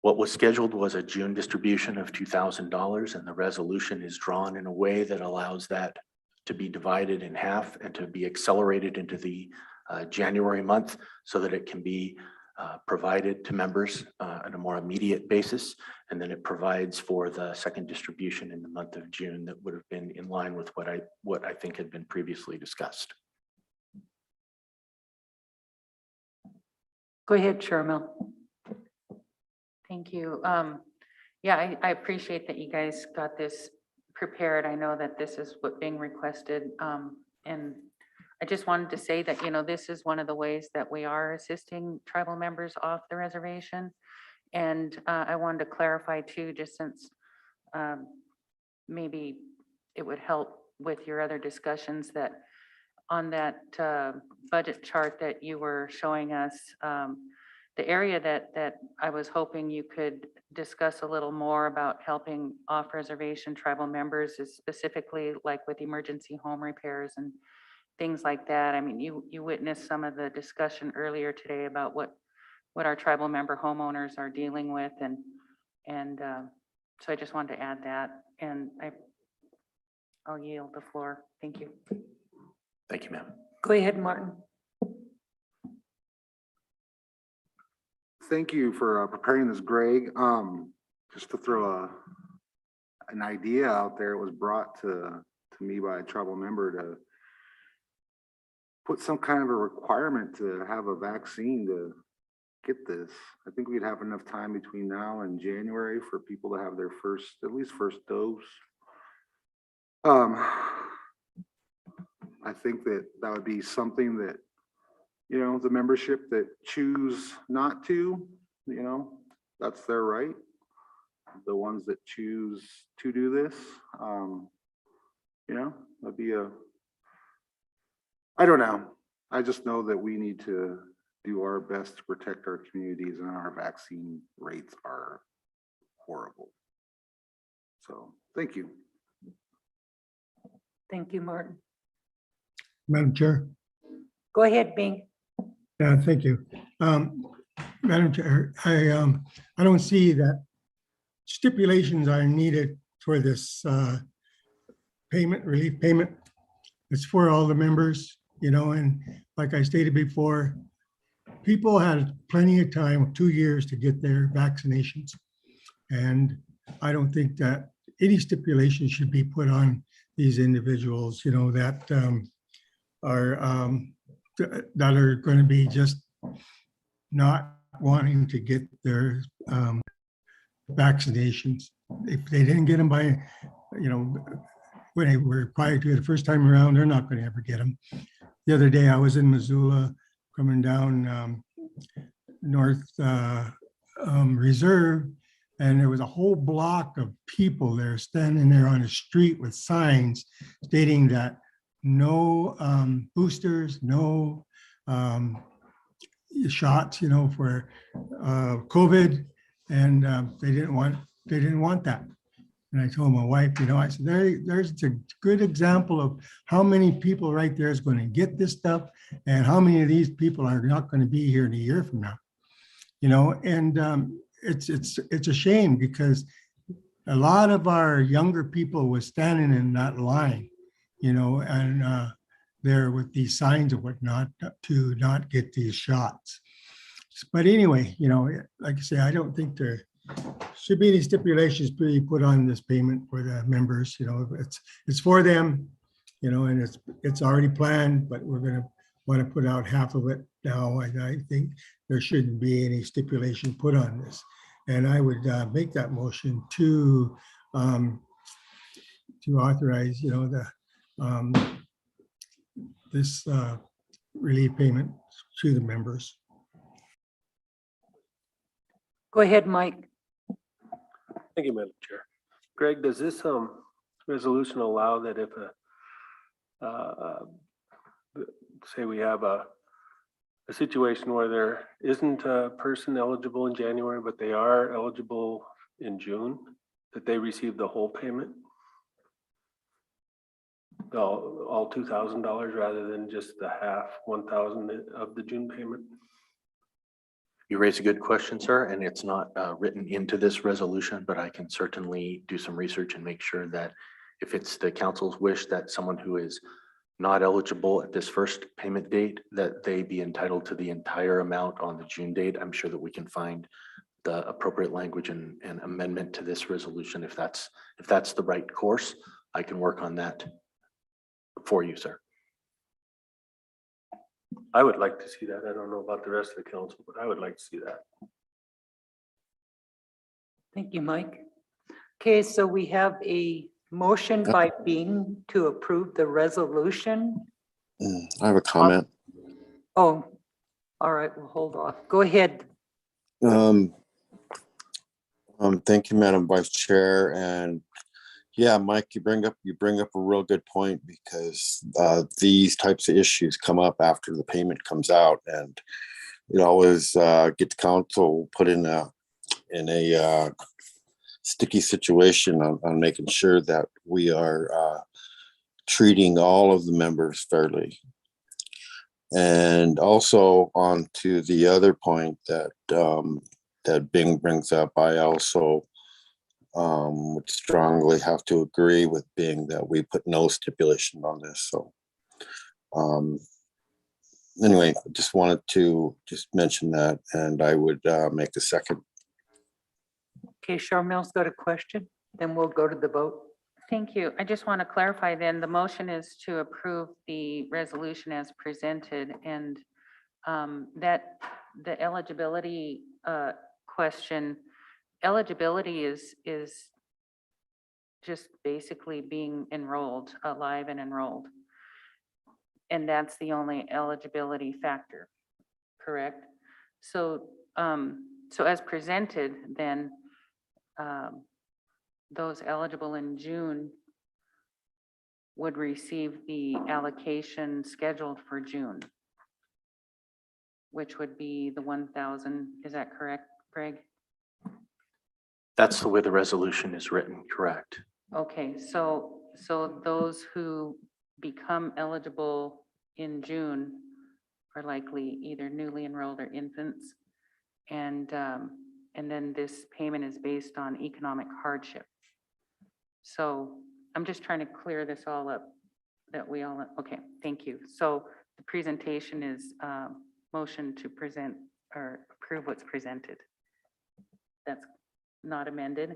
Speaker 19: What was scheduled was a June distribution of $2,000, and the resolution is drawn in a way that allows that to be divided in half and to be accelerated into the January month so that it can be provided to members on a more immediate basis. And then it provides for the second distribution in the month of June that would have been in line with what I think had been previously discussed.
Speaker 2: Go ahead, Sharmil.
Speaker 10: Thank you. Yeah, I appreciate that you guys got this prepared. I know that this is what being requested. And I just wanted to say that, this is one of the ways that we are assisting tribal members off the reservation. And I wanted to clarify too, just since maybe it would help with your other discussions, that on that budget chart that you were showing us, the area that I was hoping you could discuss a little more about helping off reservation tribal members is specifically like with emergency home repairs and things like that. I mean, you witnessed some of the discussion earlier today about what our tribal member homeowners are dealing with. And so I just wanted to add that, and I'll yield the floor. Thank you.
Speaker 19: Thank you, ma'am.
Speaker 2: Go ahead, Martin.
Speaker 11: Thank you for preparing this, Greg. Just to throw an idea out there, it was brought to me by a tribal member to put some kind of a requirement to have a vaccine to get this. I think we'd have enough time between now and January for people to have their at least first dose. I think that would be something that, the membership that choose not to, that's their right. The ones that choose to do this, that'd be I don't know. I just know that we need to do our best to protect our communities, and our vaccine rates are horrible. So, thank you.
Speaker 2: Thank you, Martin.
Speaker 5: Madam Chair.
Speaker 2: Go ahead, Bing.
Speaker 5: Yeah, thank you. Madam Chair, I don't see that stipulations are needed for this relief payment. It's for all the members, and like I stated before, people had plenty of time, 2 years, to get their vaccinations. And I don't think that any stipulation should be put on these individuals, that are that are going to be just not wanting to get their vaccinations. If they didn't get them by, when they were required to the first time around, they're not going to ever get them. The other day I was in Missoula coming down North Reserve, and there was a whole block of people there standing there on the street with signs stating that no boosters, no shots, for COVID, and they didn't want that. And I told my wife, I said, there's a good example of how many people right there is going to get this stuff, and how many of these people are not going to be here in a year from now. And it's a shame, because a lot of our younger people was standing in that line, and there with these signs of whatnot to not get these shots. But anyway, like I say, I don't think there should be any stipulations be put on this payment for the members. It's for them, and it's already planned, but we're going to want to put out half of it now. And I think there shouldn't be any stipulation put on this. And I would make that motion to authorize, this relief payment to the members.
Speaker 2: Go ahead, Mike.
Speaker 1: Thank you, Madam Chair. Greg, does this resolution allow that if say we have a situation where there isn't a person eligible in January, but they are eligible in June, that they receive the whole payment? All $2,000 rather than just the half, 1,000 of the June payment?
Speaker 19: You raise a good question, sir, and it's not written into this resolution, but I can certainly do some research and make sure that if it's the council's wish that someone who is not eligible at this first payment date, that they be entitled to the entire amount on the June date. I'm sure that we can find the appropriate language and amendment to this resolution. If that's the right course, I can work on that for you, sir.
Speaker 1: I would like to see that. I don't know about the rest of the council, but I would like to see that.
Speaker 2: Thank you, Mike. Okay, so we have a motion by Bing to approve the resolution.
Speaker 4: I have a comment.
Speaker 2: Oh, all right, we'll hold off. Go ahead.
Speaker 4: Thank you, Madam Vice Chair. And yeah, Mike, you bring up a real good point, because these types of issues come up after the payment comes out, and it always gets council put in a sticky situation on making sure that we are treating all of the members fairly. And also on to the other point that that Bing brings up, I also would strongly have to agree with Bing that we put no stipulation on this. So anyway, I just wanted to mention that, and I would make a second.
Speaker 2: Okay, Charmel's got a question, then we'll go to the vote.
Speaker 10: Thank you. I just want to clarify then, the motion is to approve the resolution as presented, and that the eligibility question, eligibility is just basically being enrolled, alive and enrolled. And that's the only eligibility factor, correct? So, so as presented, then those eligible in June would receive the allocation scheduled for June, which would be the 1,000. Is that correct, Greg?
Speaker 19: That's the way the resolution is written, correct?
Speaker 10: Okay, so those who become eligible in June are likely either newly enrolled or infants, and then this payment is based on economic hardship. So I'm just trying to clear this all up, that we all, okay, thank you. So the presentation is motion to present or approve what's presented. That's not amended.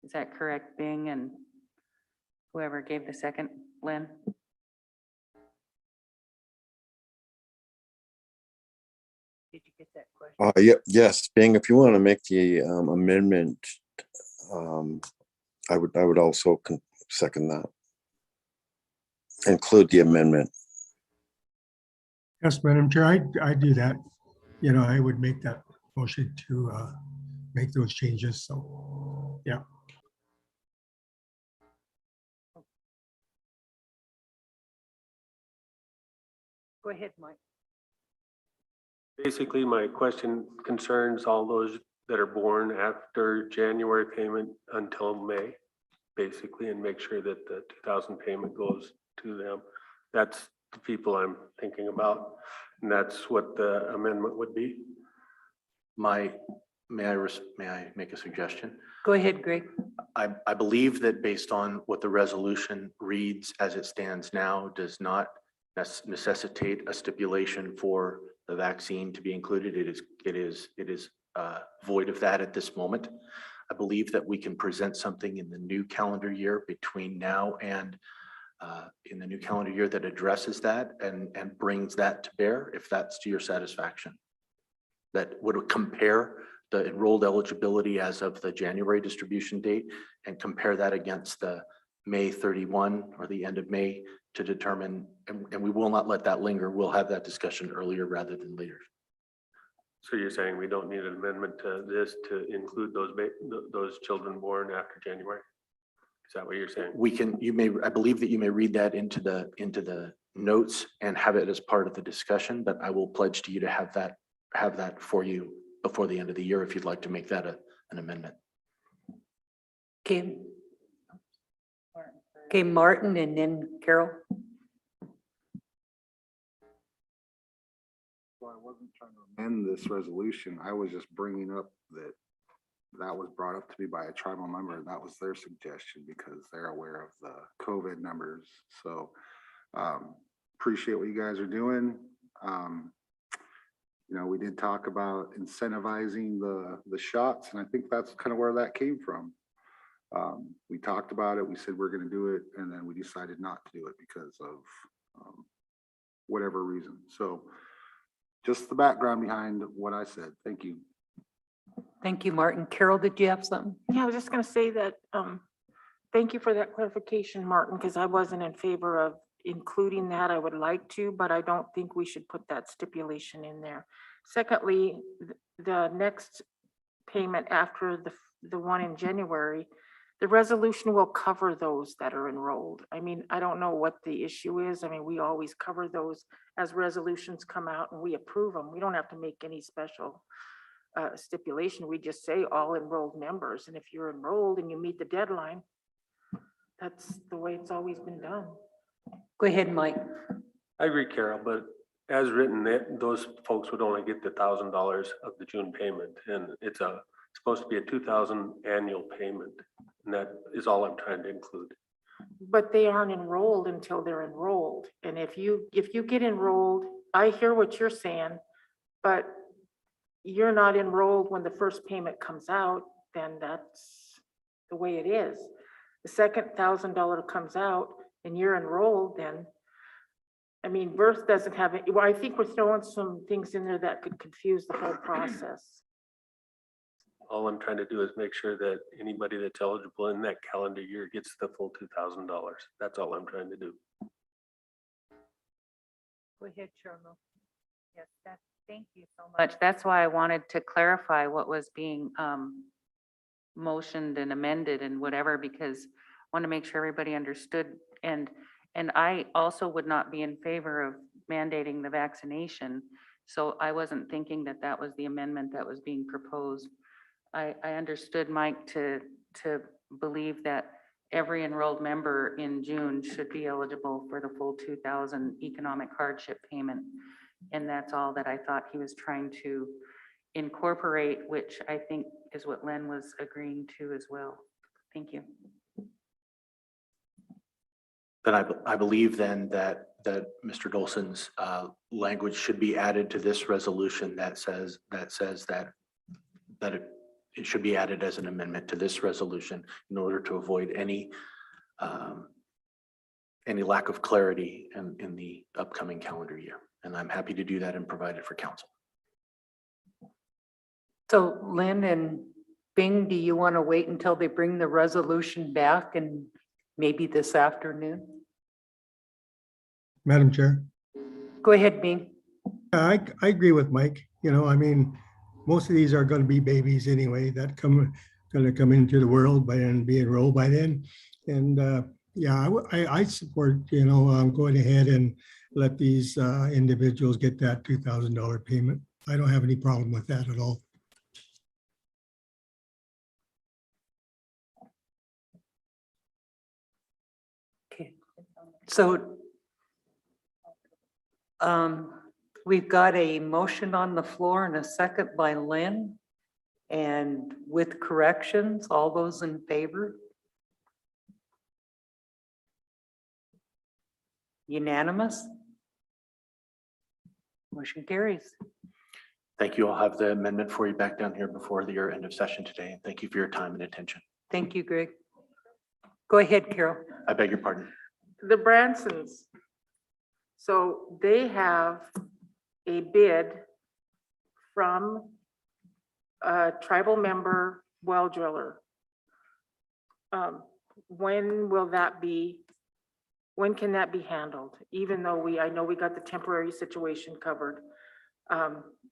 Speaker 10: Is that correct, Bing, and whoever gave the second, Lynn?
Speaker 2: that question.
Speaker 4: Yeah, yes, Bing, if you want to make the amendment, I would also second that. Include the amendment.
Speaker 5: Yes, Madam Chair, I do that. You know, I would make that motion to make those changes. So, yeah.
Speaker 2: Go ahead, Mike.
Speaker 1: Basically, my question concerns all those that are born after January payment until May, basically, and make sure that the 2,000 payment goes to them. That's the people I'm thinking about, and that's what the amendment would be.
Speaker 19: May I make a suggestion?
Speaker 2: Go ahead, Greg.
Speaker 19: I believe that based on what the resolution reads as it stands now, does not necessitate a stipulation for the vaccine to be included. It is void of that at this moment. I believe that we can present something in the new calendar year between now and in the new calendar year that addresses that and brings that to bear, if that's to your satisfaction. That would compare the enrolled eligibility as of the January distribution date and compare that against the May 31 or the end of May to determine, and we will not let that linger. We'll have that discussion earlier rather than later.
Speaker 1: So you're saying we don't need an amendment to this to include those children born after January? Is that what you're saying?
Speaker 19: We can, I believe that you may read that into the notes and have it as part of the discussion, but I will pledge to you to have that for you before the end of the year if you'd like to make that an amendment.
Speaker 2: Okay. Okay, Martin and then Carol.
Speaker 11: Well, I wasn't trying to amend this resolution. I was just bringing up that was brought up to me by a tribal member, and that was their suggestion because they're aware of the COVID numbers. So appreciate what you guys are doing. You know, we did talk about incentivizing the shots, and I think that's kind of where that came from. We talked about it, we said we're going to do it, and then we decided not to do it because of whatever reason. So just the background behind what I said. Thank you.
Speaker 2: Thank you, Martin. Carol, did you have something?
Speaker 3: Yeah, I was just gonna say that, thank you for that clarification, Martin, because I wasn't in favor of including that. I would like to, but I don't think we should put that stipulation in there. Secondly, the next payment after the one in January, the resolution will cover those that are enrolled. I mean, I don't know what the issue is. I mean, we always cover those as resolutions come out and we approve them. We don't have to make any special stipulation. We just say all enrolled members. And if you're enrolled and you meet the deadline, that's the way it's always been done.
Speaker 2: Go ahead, Mike.
Speaker 1: I agree, Carol, but as written, those folks would only get the $1,000 of the June payment, and it's supposed to be a 2,000 annual payment, and that is all I'm trying to include.
Speaker 3: But they aren't enrolled until they're enrolled. And if you get enrolled, I hear what you're saying, but you're not enrolled when the first payment comes out, then that's the way it is. The second $1,000 comes out and you're enrolled, then, I mean, birth doesn't have it. Well, I think we're throwing some things in there that could confuse the whole process.
Speaker 1: All I'm trying to do is make sure that anybody that's eligible in that calendar year gets the full $2,000. That's all I'm trying to do.
Speaker 2: Go ahead, Charlo.
Speaker 10: Yes, thank you so much. That's why I wanted to clarify what was being motioned and amended and whatever, because I want to make sure everybody understood. And I also would not be in favor of mandating the vaccination. So I wasn't thinking that that was the amendment that was being proposed. I understood, Mike, to believe that every enrolled member in June should be eligible for the full 2,000 economic hardship payment. And that's all that I thought he was trying to incorporate, which I think is what Len was agreeing to as well. Thank you.
Speaker 19: Then I believe then that Mr. Dolson's language should be added to this resolution that says that it should be added as an amendment to this resolution in order to avoid any lack of clarity in the upcoming calendar year. And I'm happy to do that and provide it for council.
Speaker 2: So Lynn and Bing, do you want to wait until they bring the resolution back and maybe this afternoon?
Speaker 5: Madam Chair.
Speaker 2: Go ahead, Bing.
Speaker 5: I agree with Mike. You know, I mean, most of these are going to be babies anyway that going to come into the world by then, be enrolled by then. And yeah, I support, you know, going ahead and let these individuals get that $2,000 payment. I don't have any problem with that at all.
Speaker 2: Okay. So we've got a motion on the floor and a second by Lynn. And with corrections, all those in favor? Unanimous? Motion carries.
Speaker 19: Thank you. I'll have the amendment for you back down here before your end of session today. And thank you for your time and attention.
Speaker 2: Thank you, Greg. Go ahead, Carol.
Speaker 19: I beg your pardon.
Speaker 3: The Bransons. So they have a bid from a tribal member well driller. When will that be? When can that be handled? Even though I know we got the temporary situation covered.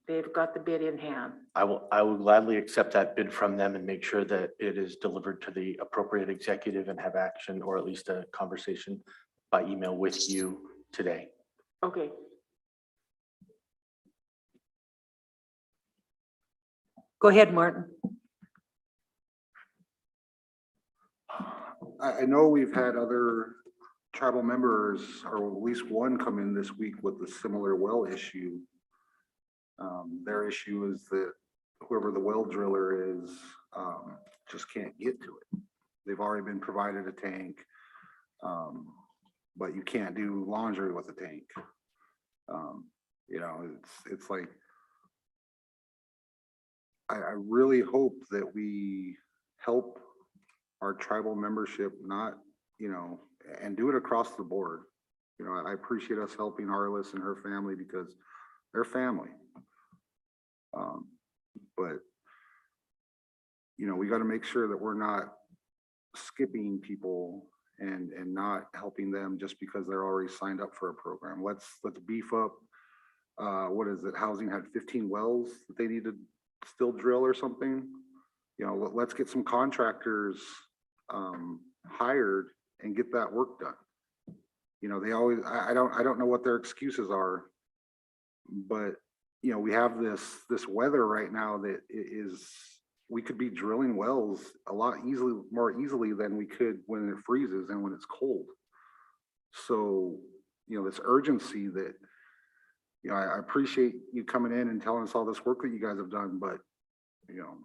Speaker 3: They've got the bid in hand.
Speaker 19: I will gladly accept that bid from them and make sure that it is delivered to the appropriate executive and have action, or at least a conversation by email with you today.
Speaker 3: Okay.
Speaker 2: Go ahead, Martin.
Speaker 11: I know we've had other tribal members, or at least one, come in this week with a similar well issue. Their issue is that whoever the well driller is just can't get to it. They've already been provided a tank, but you can't do laundry with a tank. You know, it's like, I really hope that we help our tribal membership, not, you know, and do it across the board. You know, I appreciate us helping Arliss and her family because they're family. But, you know, we got to make sure that we're not skipping people and not helping them just because they're already signed up for a program. Let's beef up. What is it? Housing had 15 wells that they need to still drill or something. You know, let's get some contractors hired and get that work done. You know, they always, I don't know what their excuses are, but you know, we have this weather right now that we could be drilling wells a lot more easily than we could when it freezes and when it's cold. So, you know, this urgency that, you know, I appreciate you coming in and telling us all this work that you guys have done, but, you know,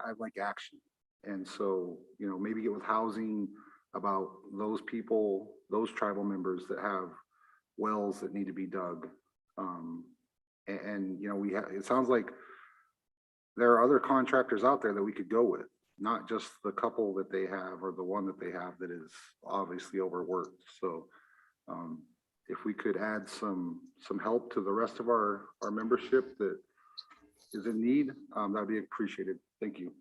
Speaker 11: I'd like action. And so, you know, maybe get with housing about those people, those tribal members that have wells that need to be dug. And you know, it sounds like there are other contractors out there that we could go with, not just the couple that they have or the one that they have that is obviously overworked. So if we could add some help to the rest of our membership that is in need, that'd be appreciated. Thank you.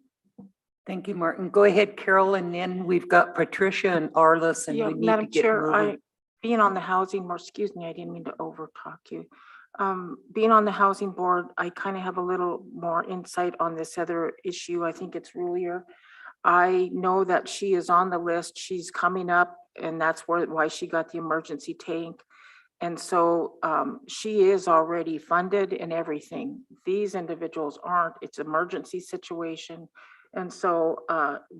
Speaker 2: Thank you, Martin. Go ahead, Carol, and then we've got Patricia and Arliss, and
Speaker 3: Yeah,
Speaker 2: we need to
Speaker 3: Madam
Speaker 2: get
Speaker 3: Chair,
Speaker 2: moving.
Speaker 3: being on the housing board, excuse me, I didn't mean to overtalk you. Being on the housing board, I kind of have a little more insight on this other issue. I think it's Rulier. I know that she is on the list. She's coming up, and that's why she got the emergency tank. And so she is already funded and everything. These individuals aren't. It's emergency situation. And so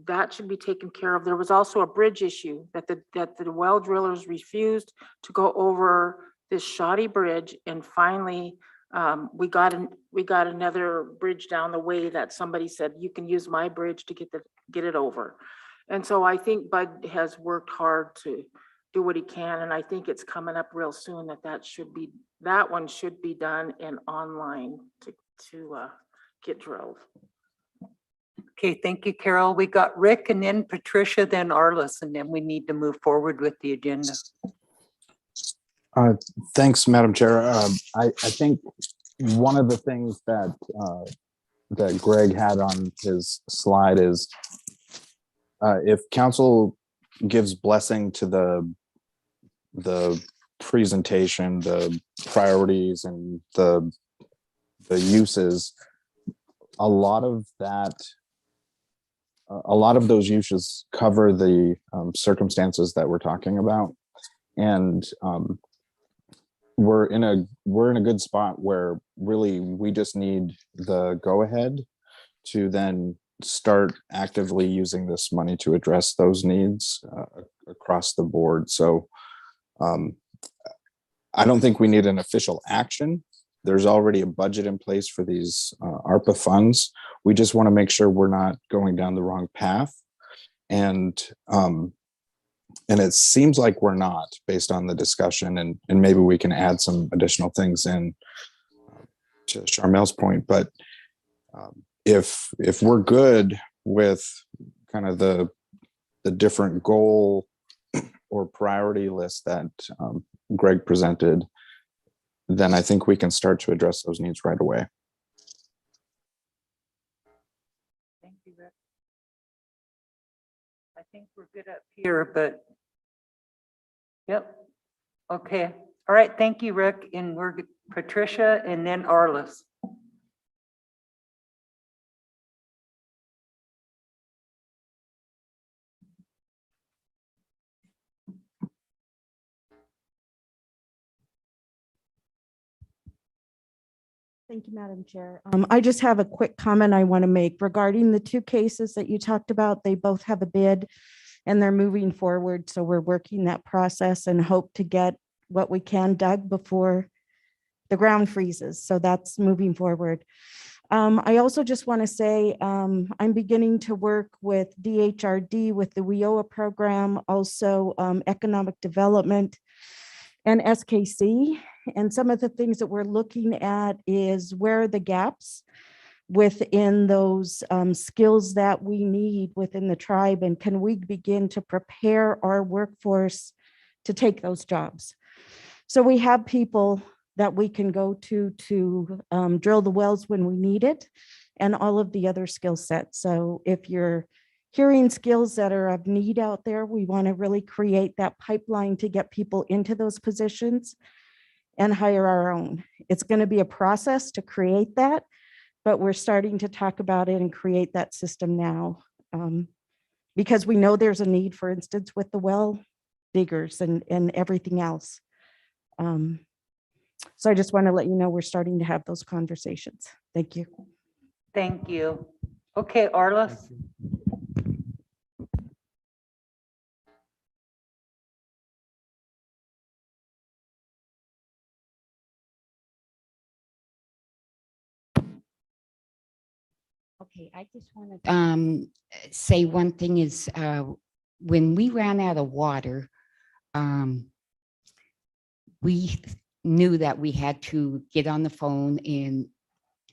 Speaker 3: that should be taken care of. There was also a bridge issue that the well drillers refused to go over this shoddy bridge. And finally, we got another bridge down the way that somebody said, you can use my bridge to get it over. And so I think Bud has worked hard to do what he can. And I think it's coming up real soon that one should be done and online to get drilled.
Speaker 2: Okay, thank you, Carol. We got Rick and then Patricia, then Arliss, and then we need to move forward with the agenda.
Speaker 20: Thanks, Madam Chair. I think one of the things that that Greg had on his slide is if council gives blessing to the presentation, the priorities and the uses, a lot of those uses cover the circumstances that we're talking about. And we're in a good spot where really we just need the go ahead to then start actively using this money to address those needs across the board. So I don't think we need an official action. There's already a budget in place for these ARPA funds. We just want to make sure we're not going down the wrong path. And it seems like we're not, based on the discussion, and maybe we can add some additional things in to Charmel's point. But if we're good with kind of the different goal or priority list that Greg presented, then I think we can start to address those needs right away.
Speaker 2: Thank you, Rick. I think we're good up here, but yep. Okay. All right. Thank you, Rick. And we're Patricia and then Arliss.
Speaker 18: Thank you, Madam Chair. I just have a quick comment I want to make regarding the two cases that you talked about. They both have a bid and they're moving forward. So we're working that process and hope to get what we can dug before the ground freezes. So that's moving forward. I also just want to say I'm beginning to work with DHRD with the WIOA program, also economic development and SKC. And some of the things that we're looking at is where are the gaps within those skills that we need within the tribe, and can we begin to prepare our workforce to take those jobs? So we have people that we can go to drill the wells when we need it, and all of the other skill sets. So if you're hearing skills that are of need out there, we want to really create that pipeline to get people into those positions and hire our own. It's going to be a process to create that, but we're starting to talk about it and create that system now, because we know there's a need, for instance, with the well diggers and everything else. So I just want to let you know we're starting to have those conversations. Thank you.
Speaker 2: Thank you. Okay, Arliss.
Speaker 12: Okay, I just want to say one thing is when we ran out of water, we knew that we had to get on the phone and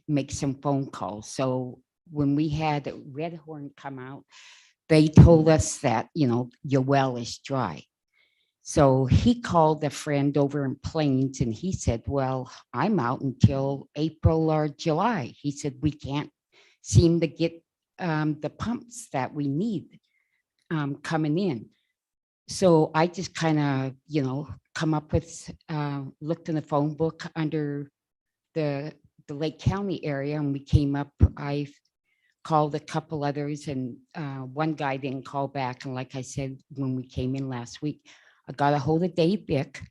Speaker 12: make some phone calls. So when we had Red Horn come out, they told us that, you know, your well is dry. So he called a friend over in Plains and he said, well, I'm out until April or July. He said, we can't seem to get the pumps that we need coming in. So I just kind of, you know, come up with, looked in the phone book under the Lake County area, and we came up, I called a couple others, and one guy didn't call back. And like I said, when we came in last week, I got a hold of Dave Bick,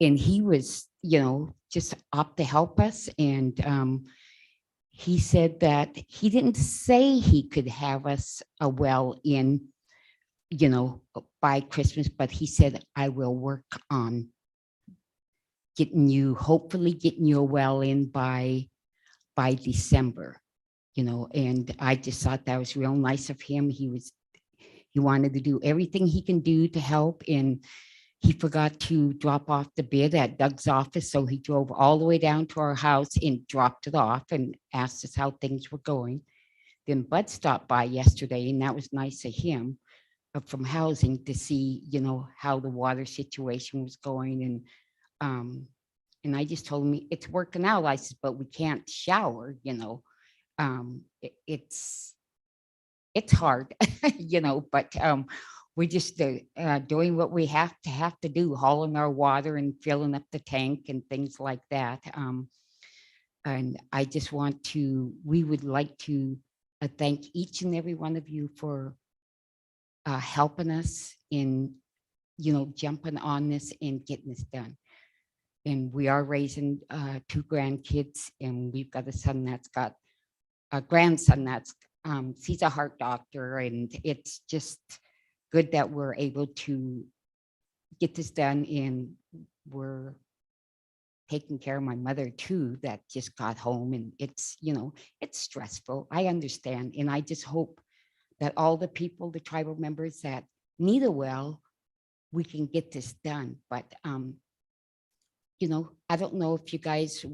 Speaker 12: and he was, you know, just up to help us. And he said that he didn't say he could have us a well in, you know, by Christmas, but he said, I will work on getting you, hopefully getting you a well in by December, you know. And I just thought that was real nice of him. He wanted to do everything he can do to help, and he forgot to drop off the bid at Doug's office. So he drove all the way down to our house and dropped it off and asked us how things were going. Then Bud stopped by yesterday, and that was nice of him from housing to see, you know, how the water situation was going. And I just told him it's working out. I said, but we can't shower, it's hard, but we just doing what we have to do, hauling our water and filling up the tank and things like that. And I just we would like to thank each and every one of you for helping us in, jumping on this and getting this done. And we are raising 2 grandkids, and we've got a grandson that's he's a heart doctor, and it's just good that we're able to get this done. And we're taking care of my mother too, that just got home, and it's stressful. I understand, and I just hope that all the people, the tribal members that need a well, we can get this done. But I don't know if you guys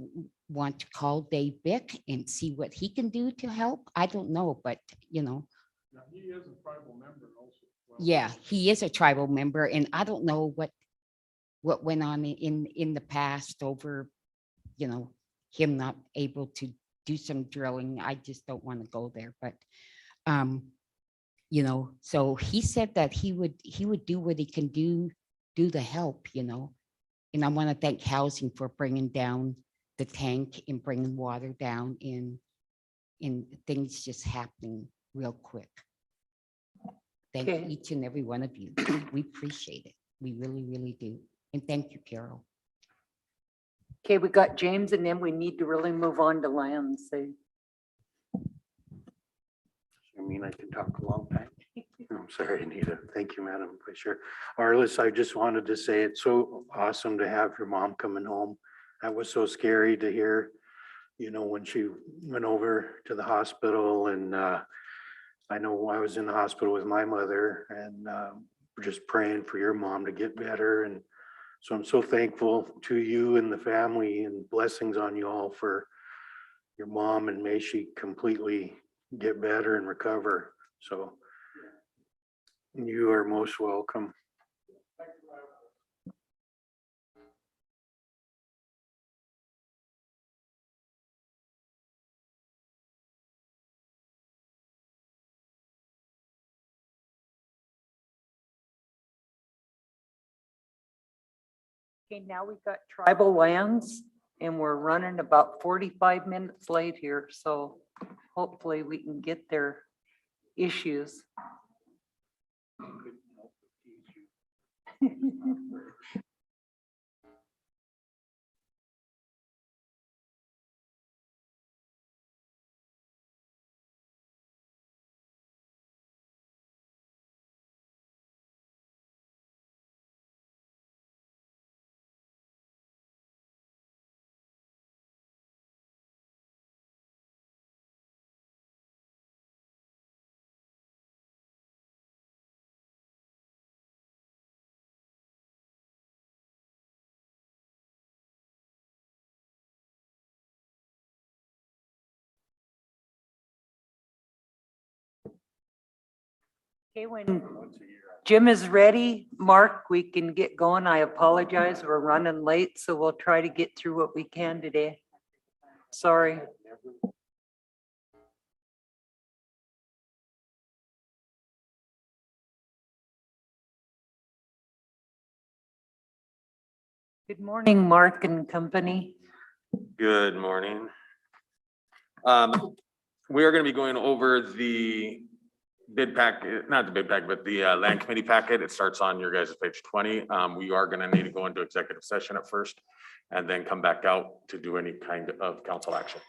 Speaker 12: want to call Dave Bick and see what he can do to help. I don't know, but
Speaker 15: He is a tribal member also.
Speaker 12: yeah, he is a tribal member, and I don't know what went on in the past over, him not able to do some drilling. I just don't want to go there, but so he said that he would do what he can do the help, and I want to thank housing for bringing down the tank and bringing water down, in things just happening real quick. Thank
Speaker 2: Okay.
Speaker 12: each and every one of you. We appreciate it. We really, really do. And thank you, Carol.
Speaker 2: Okay, we got James, and then we need to really move on to lands.
Speaker 8: I mean, I can talk a long time. I'm sorry, Anita. Thank you, Madam Vice Chair. Arliss, I just wanted to say it's so awesome to have your mom coming home. That was so scary to hear, when she went over to the hospital, and I know I was in the hospital with my mother, and we're just praying for your mom to get better. And so I'm so thankful to you and the family, and blessings on you all for your mom, and may she completely get better and recover. So you are most welcome.
Speaker 2: Okay, now we've got tribal lands, and we're running about 45 minutes late here, so hopefully we can get their issues. Okay, when Jim is ready, Mark, we can get going. I apologize, we're running late, so we'll try to get through what we can today. Sorry. Good morning, Mark and company.
Speaker 21: Good morning. We are going to be going over the bid packet, not the bid packet, but the land committee packet. It starts on your guys' page 20. We are going to need to go into executive session at first and then come back out to do any kind of council action.